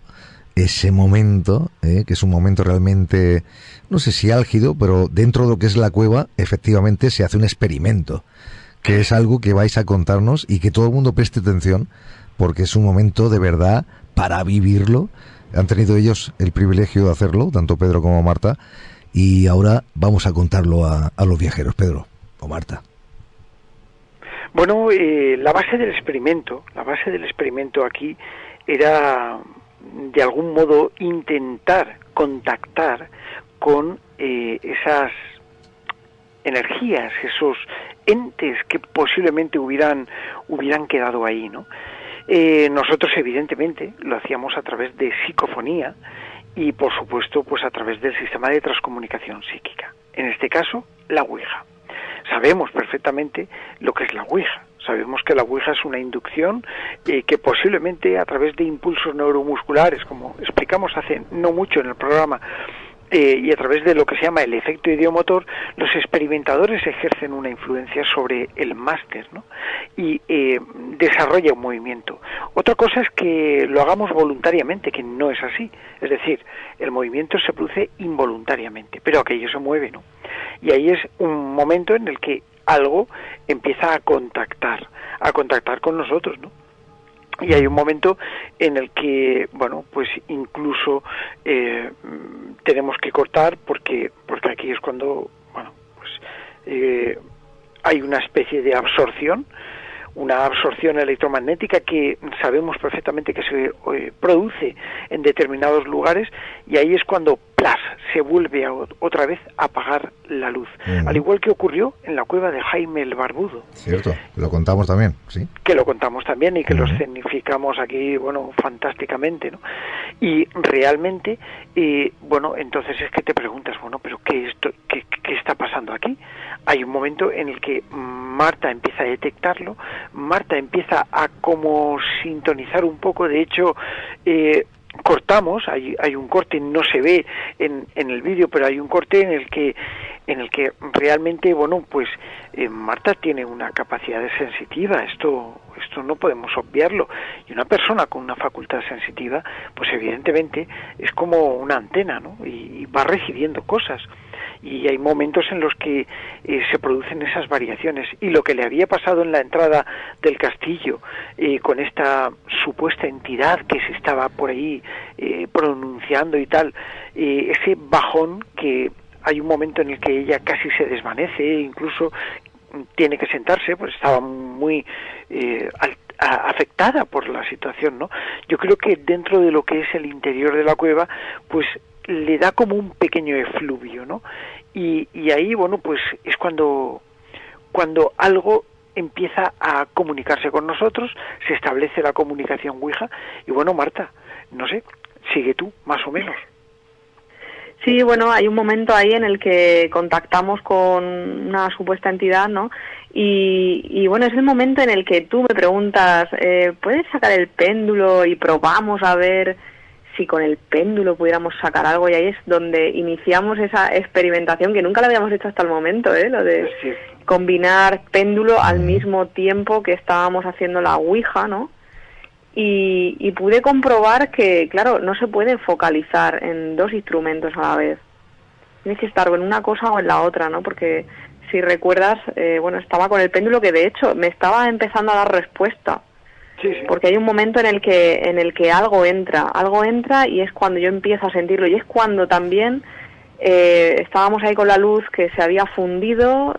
ese momento, que es un momento realmente, no sé si álgido, pero dentro de lo que es la cueva, efectivamente se hace un experimento, que es algo que vais a contarnos y que todo el mundo preste atención, porque es un momento de verdad para vivirlo. Han tenido ellos el privilegio de hacerlo, tanto Pedro como Marta, y ahora vamos a contarlo a los viajeros, Pedro o Marta. Bueno, la base del experimento aquí era de algún modo intentar contactar con esas energías, esos entes que posiblemente hubieran quedado ahí, ¿no? Nosotros evidentemente lo hacíamos a través de psicofonía y por supuesto pues a través del sistema de transcomunicación psíquica, en este caso la Ouija. Sabemos perfectamente lo que es la Ouija. Sabemos que la Ouija es una inducción que posiblemente a través de impulsos neuromusculares, como explicamos hace no mucho en el programa, y a través de lo que se llama el efecto idiomotor, los experimentadores ejercen una influencia sobre el máster, ¿no? Y desarrolla un movimiento. Otra cosa es que lo hagamos voluntariamente, que no es así. Es decir, el movimiento se produce involuntariamente, pero aquello se mueve, ¿no? Y ahí es un momento en el que algo empieza a contactar con nosotros, ¿no? Y hay un momento en el que, pues incluso tenemos que cortar porque aquí es cuando, hay una especie de absorción, una absorción electromagnética que sabemos perfectamente que se produce en determinados lugares, y ahí es cuando ¡plas!, se vuelve otra vez a apagar la luz. Al igual que ocurrió en la cueva de Jaime el Barbudo. Cierto, lo contamos también, sí. Que lo contamos también y que lo escenificamos aquí, bueno, fantásticamente, ¿no? Y realmente, bueno, entonces es que te preguntas, bueno, pero ¿qué está pasando aquí? Hay un momento en el que Marta empieza a detectarlo, Marta empieza a como sintonizar un poco, de hecho, cortamos, hay un corte, no se ve en el vídeo, pero hay un corte en el que realmente, bueno, pues Marta tiene una capacidad sensitiva, esto no podemos obviarlo, y una persona con una facultad sensitiva, pues evidentemente es como una antena, ¿no? Y va recibiendo cosas. Y hay momentos en los que se producen esas variaciones, y lo que le había pasado en la entrada del castillo con esta supuesta entidad que se estaba por ahí pronunciando y tal, ese bajón, que hay un momento en el que ella casi se desvanece, incluso tiene que sentarse, pues estaba muy afectada por la situación, ¿no? Yo creo que dentro de lo que es el interior de la cueva, pues le da como un pequeño efluvio, ¿no? Y ahí, bueno, pues es cuando algo empieza a comunicarse con nosotros, se establece la comunicación Ouija, y bueno, Marta, no sé, sigue tú, más o menos. Sí, bueno, hay un momento ahí en el que contactamos con una supuesta entidad, ¿no? Y bueno, es el momento en el que tú me preguntas, ¿puedes sacar el péndulo y probamos a ver si con el péndulo pudiéramos sacar algo? Y ahí es donde iniciamos esa experimentación que nunca la habíamos hecho hasta el momento, lo de combinar péndulo al mismo tiempo que estábamos haciendo la Ouija, ¿no? Y pude comprobar que, claro, no se puede focalizar en dos instrumentos a la vez. Tienes que estar en una cosa o en la otra, ¿no? Porque si recuerdas, bueno, estaba con el péndulo que de hecho me estaba empezando a dar respuesta. Sí. Porque hay un momento en el que algo entra y es cuando yo empiezo a sentirlo, y es cuando también estábamos ahí con la luz que se había fundido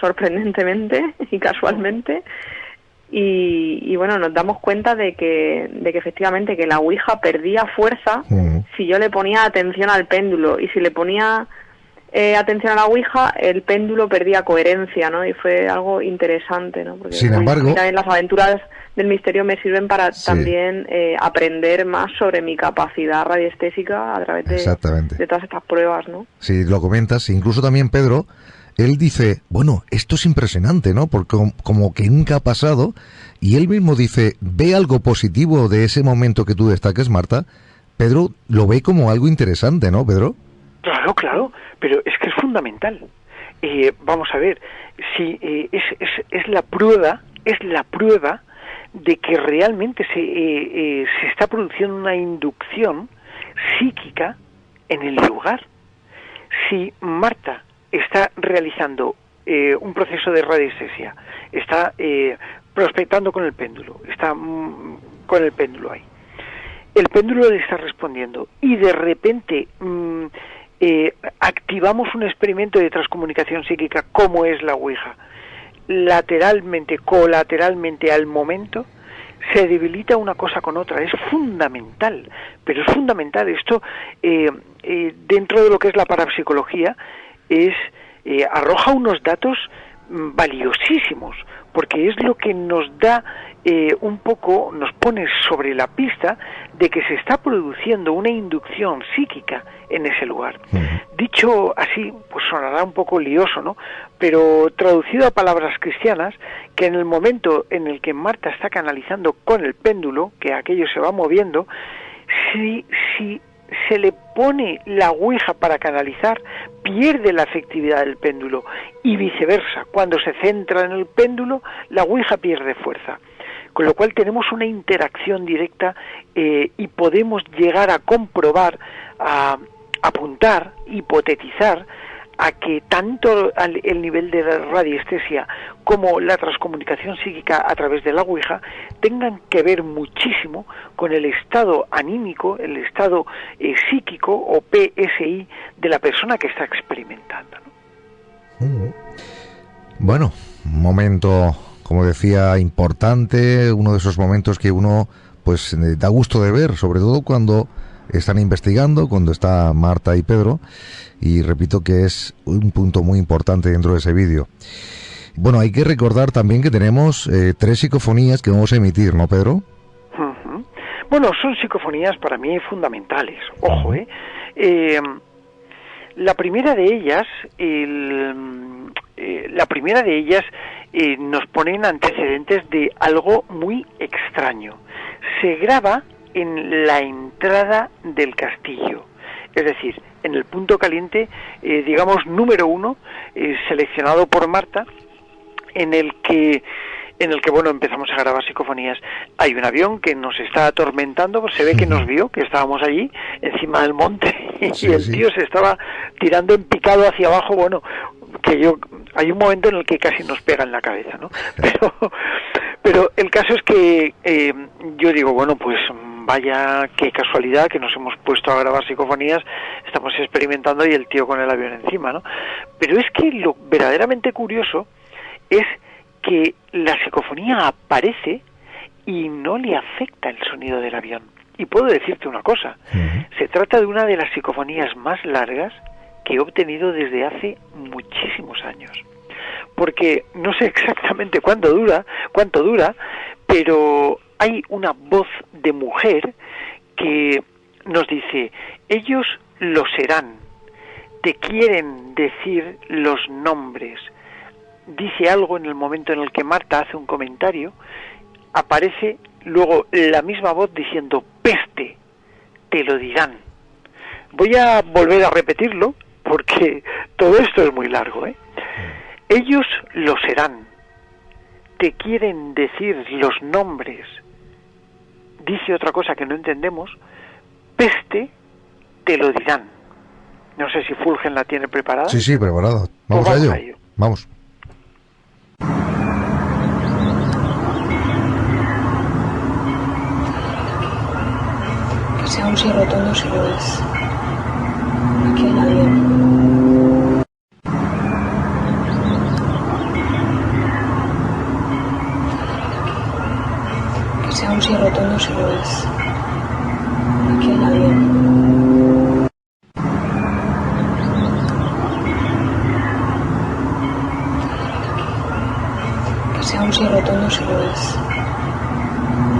sorprendentemente y casualmente, y bueno, nos damos cuenta de que efectivamente que la Ouija perdía fuerza si yo le ponía atención al péndulo, y si le ponía atención a la Ouija, el péndulo perdía coherencia, ¿no? Y fue algo interesante, ¿no? Porque sin embargo, también las aventuras del misterio me sirven para también aprender más sobre mi capacidad radiestésica a través de todas estas pruebas, ¿no? Sí, lo comentas, incluso también Pedro, él dice, bueno, esto es impresionante, ¿no? Porque como que nunca ha pasado, y él mismo dice, ve algo positivo de ese momento que tú destaques, Marta. Pedro lo ve como algo interesante, ¿no, Pedro? Claro, pero es que es fundamental. Vamos a ver, si es la prueba de que realmente se está produciendo una inducción psíquica en el lugar. Si Marta está realizando un proceso de radiestesia, está prospectando con el péndulo, está con el péndulo ahí, el péndulo le está respondiendo, y de repente activamos un experimento de transcomunicación psíquica como es la Ouija, colateralmente al momento, se debilita una cosa con otra. Es fundamental, pero es fundamental. Esto, dentro de lo que es la parapsicología, arroja unos datos valiosísimos, porque es lo que nos da un poco, nos pone sobre la pista de que se está produciendo una inducción psíquica en ese lugar. Dicho así, pues sonará un poco lioso, ¿no? Pero traducido a palabras cristianas, que en el momento en el que Marta está canalizando con el péndulo, que aquello se va moviendo, si se le pone la Ouija para canalizar, pierde la efectividad del péndulo, y viceversa. Cuando se centra en el péndulo, la Ouija pierde fuerza. Con lo cual tenemos una interacción directa y podemos llegar a comprobar, a apuntar, hipotetizar a que tanto el nivel de la radiestesia como la transcomunicación psíquica a través de la Ouija tengan que ver muchísimo con el estado anímico, el estado psíquico o PSI de la persona que está experimentando, ¿no? Bueno, momento como decía, importante, uno de esos momentos que uno pues da gusto de ver, sobre todo cuando están investigando, cuando está Marta y Pedro, y repito que es un punto muy importante dentro de ese vídeo. Bueno, hay que recordar también que tenemos 3 psicofonías que vamos a emitir, ¿no, Pedro? Uh-huh. Bueno, son psicofonías para mí fundamentales, ojo, la primera de ellas, nos pone en antecedentes de algo muy extraño. Se graba en la entrada del castillo, es decir, en el punto caliente, digamos, número 1, seleccionado por Marta, en el que bueno, empezamos a grabar psicofonías. Hay un avión que nos está atormentando, pues se ve que nos vio, que estábamos allí, encima del monte, y el tío se estaba tirando en picado hacia abajo, bueno, hay un momento en el que casi nos pega en la cabeza, ¿no? Pero el caso es que yo digo, bueno, pues vaya qué casualidad que nos hemos puesto a grabar psicofonías, estamos experimentando y el tío con el avión encima, ¿no? Pero es que lo verdaderamente curioso es que la psicofonía aparece y no le afecta el sonido del avión. Y puedo decirte una cosa, se trata de una de las psicofonías más largas que he obtenido desde hace muchísimos años. Porque no sé exactamente cuánto dura, pero hay una voz de mujer que nos dice, ellos lo serán, te quieren decir los nombres. Dice algo en el momento en el que Marta hace un comentario, aparece luego la misma voz diciendo, peste, te lo dirán. Voy a volver a repetirlo porque todo esto es muy largo, Ellos lo serán, te quieren decir los nombres. Dice otra cosa que no entendemos, peste, te lo dirán. No sé si Fulgen la tiene preparada. Sí, preparado. Vamos a ello. Vamos. Que sea un sí rotundo si lo es. Aquí hay nadie. Que sea un sí rotundo si lo es. Aquí hay nadie. Que sea un sí rotundo si lo es.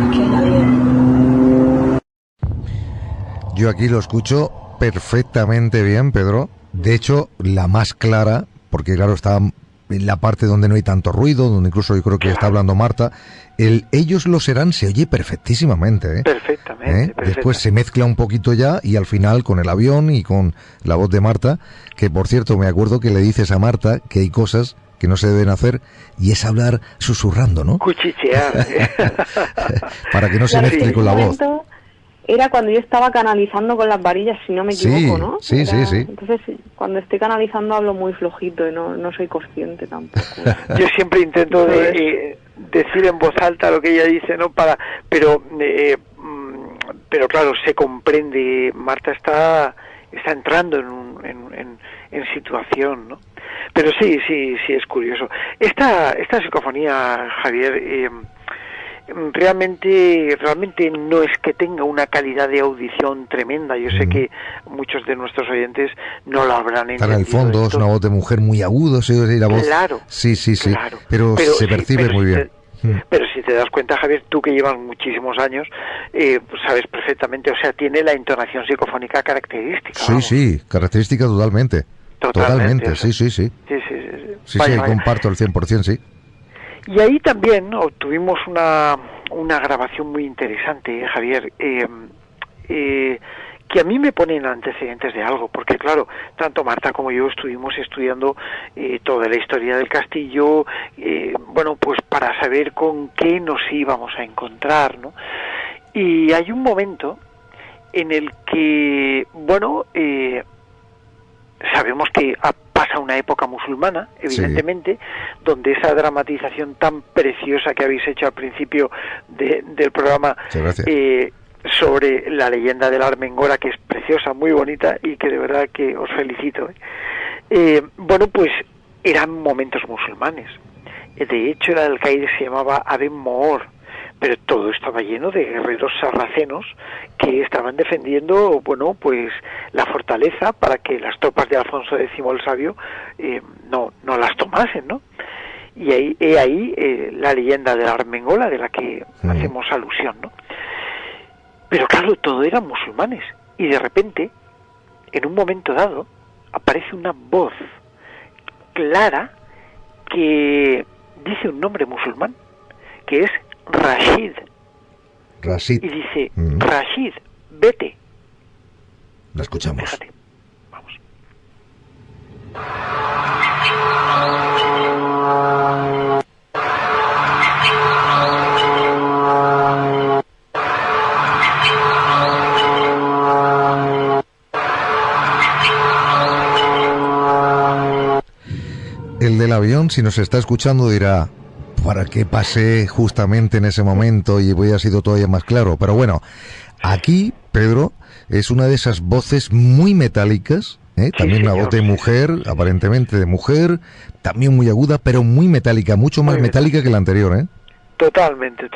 Aquí hay nadie. Yo aquí lo escucho perfectamente bien, Pedro. De hecho, la más clara, porque claro, está en la parte donde no hay tanto ruido, donde incluso yo creo que está hablando Marta, el ellos lo serán se oye perfectísimamente, Perfectamente. Después se mezcla un poquito ya y al final con el avión y con la voz de Marta, que por cierto me acuerdo que le dices a Marta que hay cosas que no se deben hacer y es hablar susurrando, ¿no? Cuchichear. Para que no se mezcle con la voz. Era cuando yo estaba canalizando con las varillas, si no me equivoco, ¿no? Sí. Entonces, cuando estoy canalizando hablo muy flojito y no soy consciente tampoco. Yo siempre intento decir en voz alta lo que ella dice, ¿no? Pero claro, se comprende. Marta está entrando en situación, ¿no? Pero sí, es curioso. Esta psicofonía, Javier, realmente no es que tenga una calidad de audición tremenda. Yo sé que muchos de nuestros oyentes no lo habrán entendido. Está en el fondo, es una voz de mujer muy aguda, se oye la voz. Claro. Sí. Claro. Pero se percibe muy bien. Pero si te das cuenta, Javier, tú que llevas muchísimos años, pues sabes perfectamente, o sea, tiene la entonación psicofónica característica. Sí, característica totalmente. Totalmente, sí. Sí, comparto el 100%, sí. Y ahí también obtuvimos una grabación muy interesante, Javier, que a mí me pone en antecedentes de algo, porque claro, tanto Marta como yo estuvimos estudiando toda la historia del castillo, bueno, pues para saber con qué nos íbamos a encontrar, ¿no? Y hay un momento en el que, bueno, sabemos que pasa una época musulmana, evidentemente, donde esa dramatización tan preciosa que habéis hecho al principio del programa sobre la leyenda de la Armengora, que es preciosa, muy bonita y que de verdad que os felicito. Bueno, pues eran momentos musulmanes. De hecho, el alcaide se llamaba Aben Moor, pero todo estaba lleno de guerreros sarracenos que estaban defendiendo, bueno, pues la fortaleza para que las tropas de Alfonso X el Sabio no las tomasen, ¿no? Y ahí la leyenda de la Armengola de la que hacemos alusión, ¿no? Pero claro, todo eran musulmanes, y de repente, en un momento dado, aparece una voz clara que dice un nombre musulmán, que es Rashid. Rashid. Y dice, Rashid, vete. La escuchamos. Fíjate, vamos. El del avión, si nos está escuchando, dirá: ¿para qué pasé justamente en ese momento? Y hubiera sido todavía más claro. Pero bueno, aquí, Pedro, es una de esas voces muy metálicas, también una voz de mujer, aparentemente de mujer, también muy aguda, pero muy metálica, mucho más metálica que la anterior, ¿eh? Totalmente.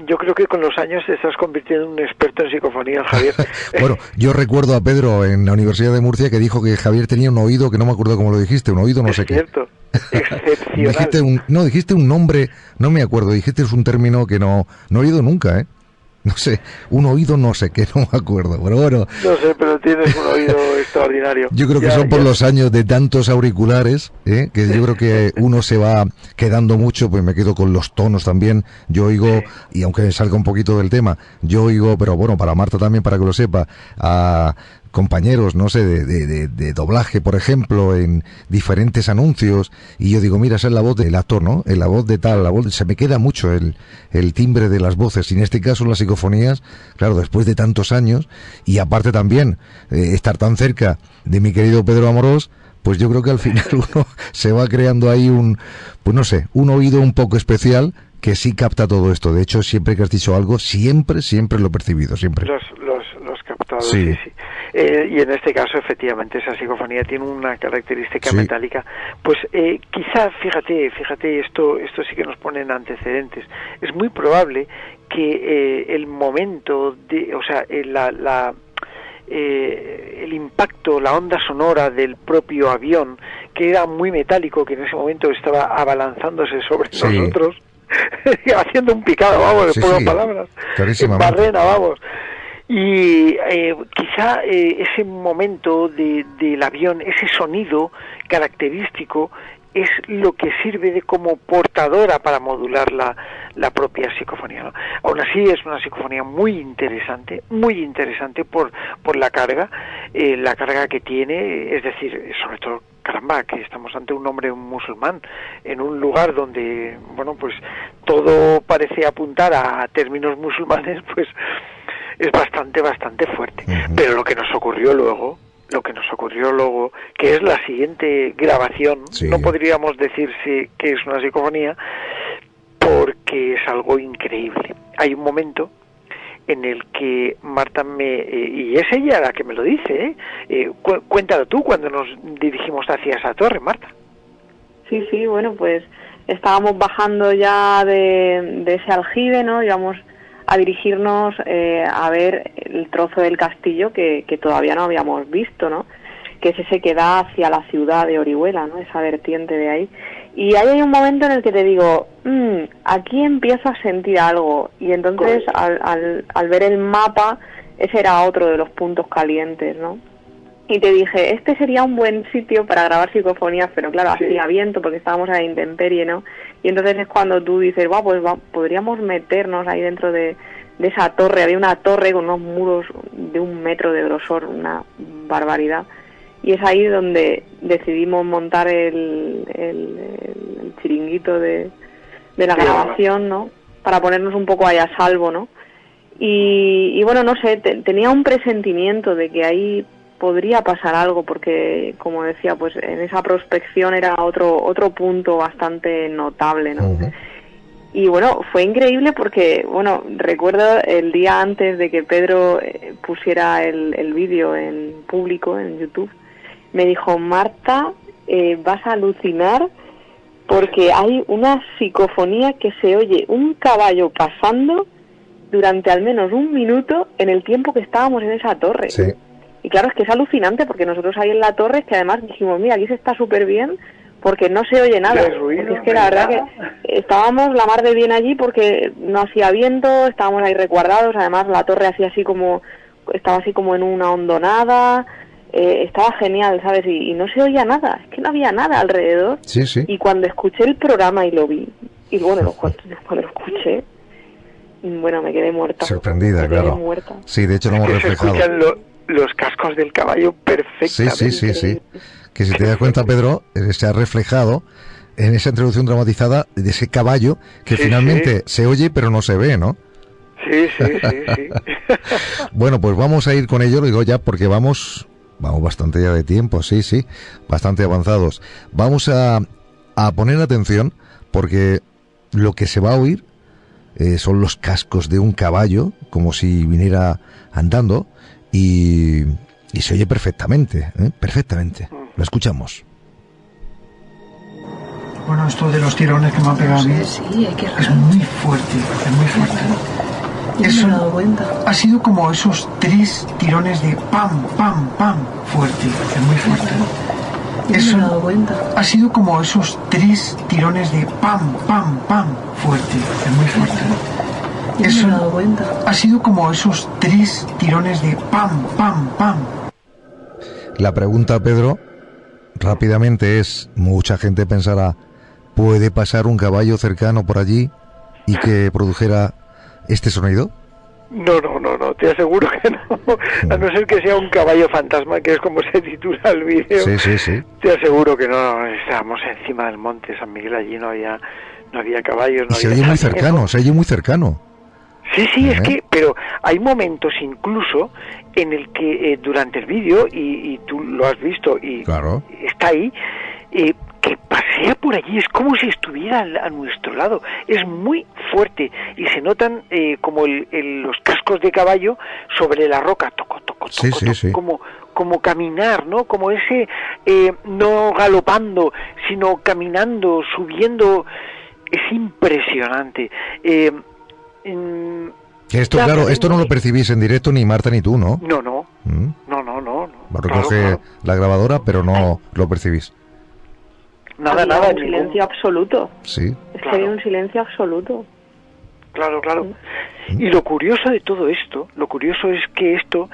Yo creo que con los años te estás convirtiendo en un experto en psicofonía, Javier. Bueno, yo recuerdo a Pedro en la Universidad de Murcia que dijo que Javier tenía un oído, que no me acuerdo cómo lo dijiste, un oído no sé qué. Es cierto, excepcional. Dijiste un nombre, no me acuerdo, dijiste un término que no he oído nunca, ¿eh? No sé, un oído no sé qué, no me acuerdo, pero bueno. No sé, pero tienes un oído extraordinario. Yo creo que son por los años de tantos auriculares, que yo creo que uno se va quedando mucho, pues me quedo con los tonos también. Yo oigo, y aunque salga un poquito del tema, yo oigo, pero bueno, para Marta también, para que lo sepa, a compañeros, no sé, de doblaje, por ejemplo, en diferentes anuncios, y yo digo, mira, esa es la voz del actor, ¿no? La voz de tal, la voz, se me queda mucho el timbre de las voces, y en este caso las psicofonías, claro, después de tantos años, y aparte también estar tan cerca de mi querido Pedro Amorós, pues yo creo que al final uno se va creando ahí pues no sé, un oído un poco especial que sí capta todo esto. De hecho, siempre que has dicho algo, siempre lo he percibido, siempre. Los captados, sí. Y en este caso, efectivamente, esa psicofonía tiene una característica metálica. Pues quizá, fíjate, esto sí que nos pone en antecedentes. Es muy probable que el momento el impacto, la onda sonora del propio avión, que era muy metálico, que en ese momento estaba abalanzándose sobre nosotros, haciendo un picado, vamos, de pocas palabras, en barrena, vamos. Y quizá ese momento del avión, ese sonido característico, es lo que sirve como portadora para modular la propia psicofonía, ¿no? Aún así es una psicofonía muy interesante por la carga que tiene, es decir, sobre todo, caramba, que estamos ante un hombre musulmán en un lugar donde, bueno, pues todo parece apuntar a términos musulmanes, pues es bastante fuerte. Pero lo que nos ocurrió luego, que es la siguiente grabación, no podríamos decir que es una psicofonía, porque es algo increíble. Hay un momento en el que Marta y es ella la que me lo dice, cuéntalo tú cuando nos dirigimos hacia esa torre, Marta. Sí, bueno, pues estábamos bajando ya de ese aljibe, ¿no? Íbamos a dirigirnos a ver el trozo del castillo que todavía no habíamos visto, ¿no? Que es ese que da hacia la ciudad de Orihuela, ¿no? Esa vertiente de ahí. Y ahí hay un momento en el que te digo, aquí empiezo a sentir algo. Y entonces al ver el mapa, ese era otro de los puntos calientes, ¿no? Y te dije, este sería un buen sitio para grabar psicofonías, pero claro, hacía viento porque estábamos a la intemperie, ¿no? Y entonces es cuando tú dices, podríamos meternos ahí dentro de esa torre. Había una torre con unos muros de 1 metro de grosor, una barbaridad. Y es ahí donde decidimos montar el chiringuito de la grabación, ¿no? Para ponernos un poco ahí a salvo, ¿no? Y bueno, no sé, tenía un presentimiento de que ahí podría pasar algo, porque como decía, pues en esa prospección era otro punto bastante notable, ¿no? Y bueno, fue increíble porque, bueno, recuerdo el día antes de que Pedro pusiera el vídeo en público, en YouTube, me dijo, Marta, vas a alucinar porque hay una psicofonía que se oye un caballo pasando durante al menos un minuto en el tiempo que estábamos en esa torre. Sí. Y claro, es que es alucinante, porque nosotros ahí en la torre, es que además dijimos, mira, aquí se está súper bien, porque no se oye nada. Ruido, porque es que la verdad que estábamos la mar de bien allí porque no hacía viento, estábamos ahí resguardados, además la torre hacía así como, estaba así como en una hondonada, estaba genial, ¿sabes? Y no se oía nada, es que no había nada alrededor. Sí, sí. Y cuando escuché el programa y lo vi, y bueno, cuando lo escuché, bueno, me quedé muerta. Sorprendida, me quedé claro. muerta. Sí, de hecho lo hemos Se reflejado. escuchan los cascos del caballo perfectamente. Sí. Que si te das cuenta, Pedro, se ha reflejado en esa introducción dramatizada de ese caballo que finalmente se oye pero no se ve, ¿no? Sí. Bueno, pues vamos a ir con ello, lo digo ya, porque vamos bastante ya de tiempo, sí, bastante avanzados. Vamos a poner atención, porque lo que se va a oír son los cascos de un caballo, como si viniera andando, y se oye perfectamente, perfectamente. Lo escuchamos. Bueno, esto de los tirones que me han pegado a mí Sí, hay que es muy fuerte, Yo me he dado cuenta. Ha sido como esos 3 tirones de pam, pam, pam, fuerte, es muy fuerte. Yo me he dado cuenta. Ha sido como esos 3 tirones de pam, pam, pam, fuerte, es muy fuerte. Yo me he dado cuenta. Ha sido como esos 3 tirones de pam, pam, pam. La pregunta, Pedro, rápidamente es, mucha gente pensará, ¿puede pasar un caballo cercano por allí y que produjera este sonido? No, te aseguro que no. A no ser que sea un caballo fantasma, que es como se titula el vídeo. Sí. Te aseguro que no. Estábamos encima del monte San Miguel, allí no había caballos. No Se había oye muy nadie, cercano, ¿no? se oye muy cercano. Sí, es que, pero hay momentos incluso en el que durante el vídeo, y tú lo has visto y Claro. está ahí, que pasea por allí, es como si estuviera a nuestro lado, es muy fuerte y se notan como los cascos de caballo sobre la roca, toco, Sí. como caminar, ¿no? Como ese, no galopando, sino caminando, subiendo, es impresionante. Que esto, claro, esto no lo percibís en directo ni Marta ni tú, ¿no? No. No. Lo Claro, recoge claro. la grabadora, pero no lo percibís. Nada, Había un ningún- silencio absoluto. Sí. Es que había un silencio absoluto. Claro. Y lo curioso de todo esto, lo curioso es que esto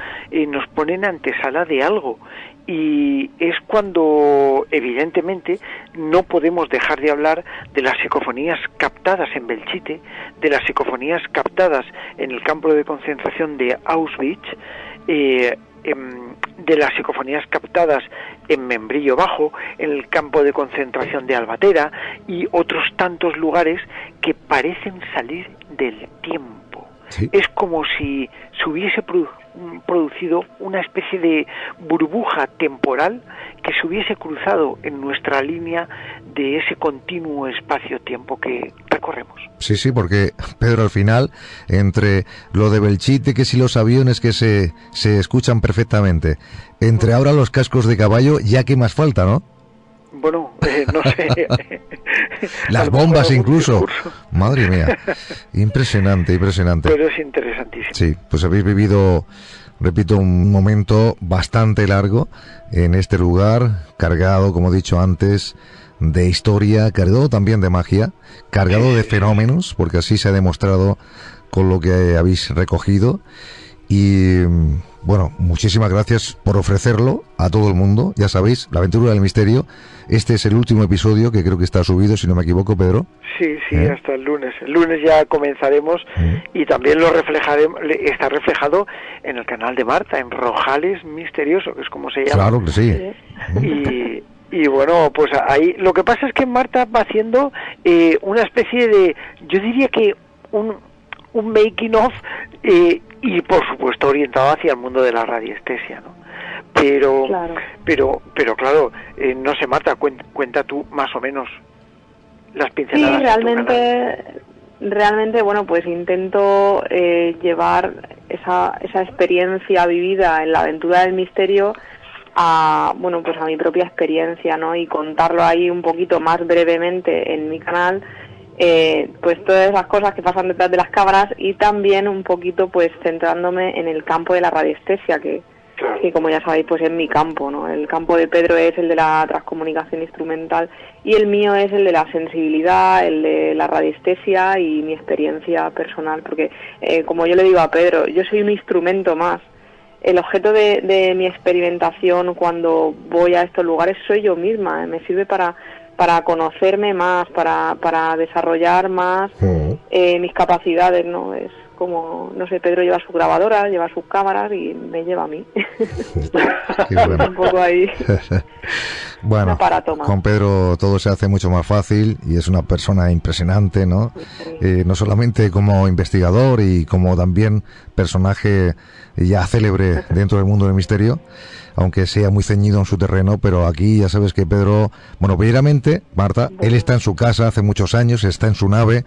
nos pone en antesala de algo, y es cuando evidentemente no podemos dejar de hablar de las psicofonías captadas en Belchite, de las psicofonías captadas en el campo de concentración de Auschwitz, de las psicofonías captadas en Membrillo Bajo, en el campo de concentración de Albatera y otros tantos lugares que parecen salir del tiempo. Sí. Es como si se hubiese producido una especie de burbuja temporal que se hubiese cruzado en nuestra línea de ese continuo espacio-tiempo que recorremos. Sí, porque, Pedro, al final, entre lo de Belchite, que si los aviones que se escuchan perfectamente, entre ahora los cascos de caballo, ya que más falta, ¿no? Bueno, no sé. Las A lo mejor bombas algún incluso. discurso. Madre mía. Impresionante. Pero es interesantísimo. Sí, pues habéis vivido, repito, un momento bastante largo en este lugar, cargado, como he dicho antes, de historia, cargado también de magia, cargado de fenómenos, porque así se ha demostrado con lo que habéis recogido. Y bueno, muchísimas gracias por ofrecerlo a todo el mundo. Ya sabéis, La Aventura del Misterio. Este es el último episodio que creo que está subido, si no me equivoco, Pedro. Sí, hasta el lunes. El lunes ya comenzaremos y también lo reflejaremos, está reflejado en el canal de Marta, en Rojales Misterioso, que es como se llama. Claro que sí. Y bueno, pues ahí lo que pasa es que Marta va haciendo una especie de, yo diría que un making of, y por supuesto orientado hacia el mundo de la radiestesia, ¿no? Pero claro, no sé, Marta, cuenta tú más o menos las pinceladas. Sí, realmente, bueno, pues intento llevar esa experiencia vivida en La Aventura del Misterio bueno, pues a mi propia experiencia, ¿no? Y contarlo ahí un poquito más brevemente en mi canal, pues todas esas cosas que pasan detrás de las cámaras, y también un poquito pues centrándome en el campo de la radiestesia, que como ya sabéis pues es mi campo, ¿no? El campo de Pedro es el de la transcomunicación instrumental y el mío es el de la sensibilidad, el de la radiestesia y mi experiencia personal, porque como yo le digo a Pedro, yo soy un instrumento más. El objeto de mi experimentación cuando voy a estos lugares soy yo misma, me sirve para conocerme más, para desarrollar más mis capacidades, ¿no? Es como, no sé, Pedro lleva su grabadora, lleva sus cámaras y me lleva a mí. Bueno. Un poco ahí. Bueno, con Pedro todo se hace mucho más fácil y es una persona impresionante, ¿no? No solamente como investigador y como también personaje ya célebre dentro del mundo del misterio, aunque sea muy ceñido en su terreno, pero aquí ya sabes que Pedro, bueno, primeramente, Marta, él está en su casa hace muchos años, está en su nave,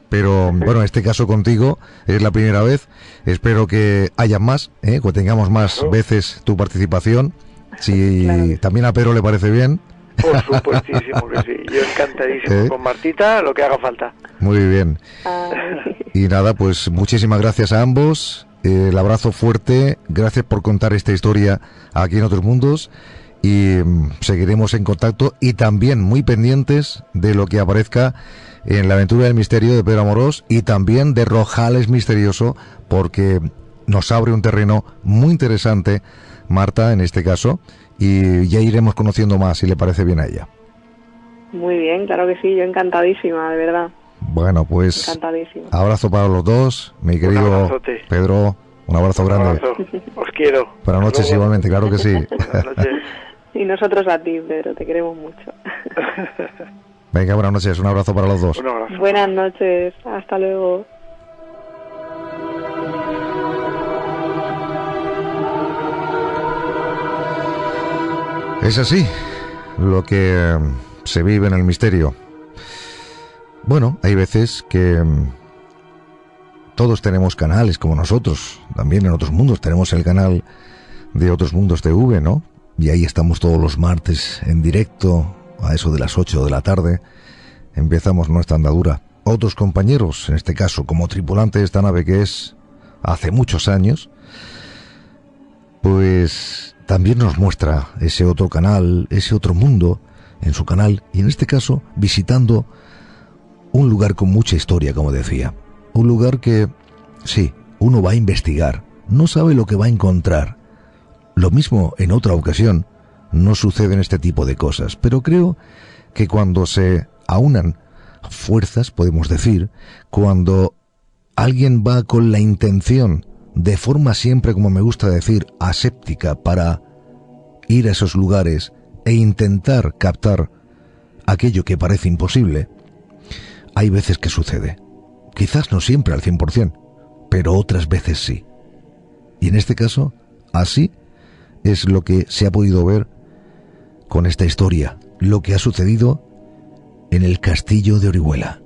pero bueno, en este caso contigo es la primera vez. Espero que haya más, que tengamos más veces tu participación. Si también a Pedro le parece bien. Por supuestísimo que sí. Yo encantadísimo con Martita, lo que haga falta. Muy bien. Y nada, pues muchísimas gracias a ambos. El abrazo fuerte. Gracias por contar esta historia aquí en Otros Mundos. Y seguiremos en contacto y también muy pendientes de lo que aparezca en la aventura del misterio de Pedro Amorós y también de Rojales Misterioso, porque nos abre un terreno muy interesante, Marta, en este caso, y ya iremos conociendo más, si le parece bien a ella. Muy bien, claro que sí, yo encantadísima, de verdad. Bueno, pues encantadísima. Abrazo para los dos, mi querido Pedro, un abrazo grande. Os quiero. Buenas noches igualmente, claro que sí. Buenas noches. Y nosotros a ti, Pedro, te queremos mucho. Venga, buenas noches, un abrazo para los dos. Un abrazo. Buenas noches, hasta luego. Es así lo que se vive en el misterio. Bueno, hay veces que todos tenemos canales como nosotros, también en Otros Mundos tenemos el canal de Otros Mundos TV, ¿no? Y ahí estamos todos los martes en directo, a eso de las 8 de la tarde, empezamos nuestra andadura. Otros compañeros, en este caso como tripulante de esta nave que es hace muchos años, pues también nos muestra ese otro canal, ese otro mundo en su canal, y en este caso visitando un lugar con mucha historia, como decía. Un lugar que, sí, uno va a investigar, no sabe lo que va a encontrar. Lo mismo en otra ocasión no suceden este tipo de cosas, pero creo que cuando se aunan fuerzas, podemos decir, cuando alguien va con la intención, de forma siempre, como me gusta decir, aséptica, para ir a esos lugares e intentar captar aquello que parece imposible, hay veces que sucede. Quizás no siempre al 100%, pero otras veces sí. Y en este caso, así es lo que se ha podido ver con esta historia, lo que ha sucedido en el castillo de Orihuela.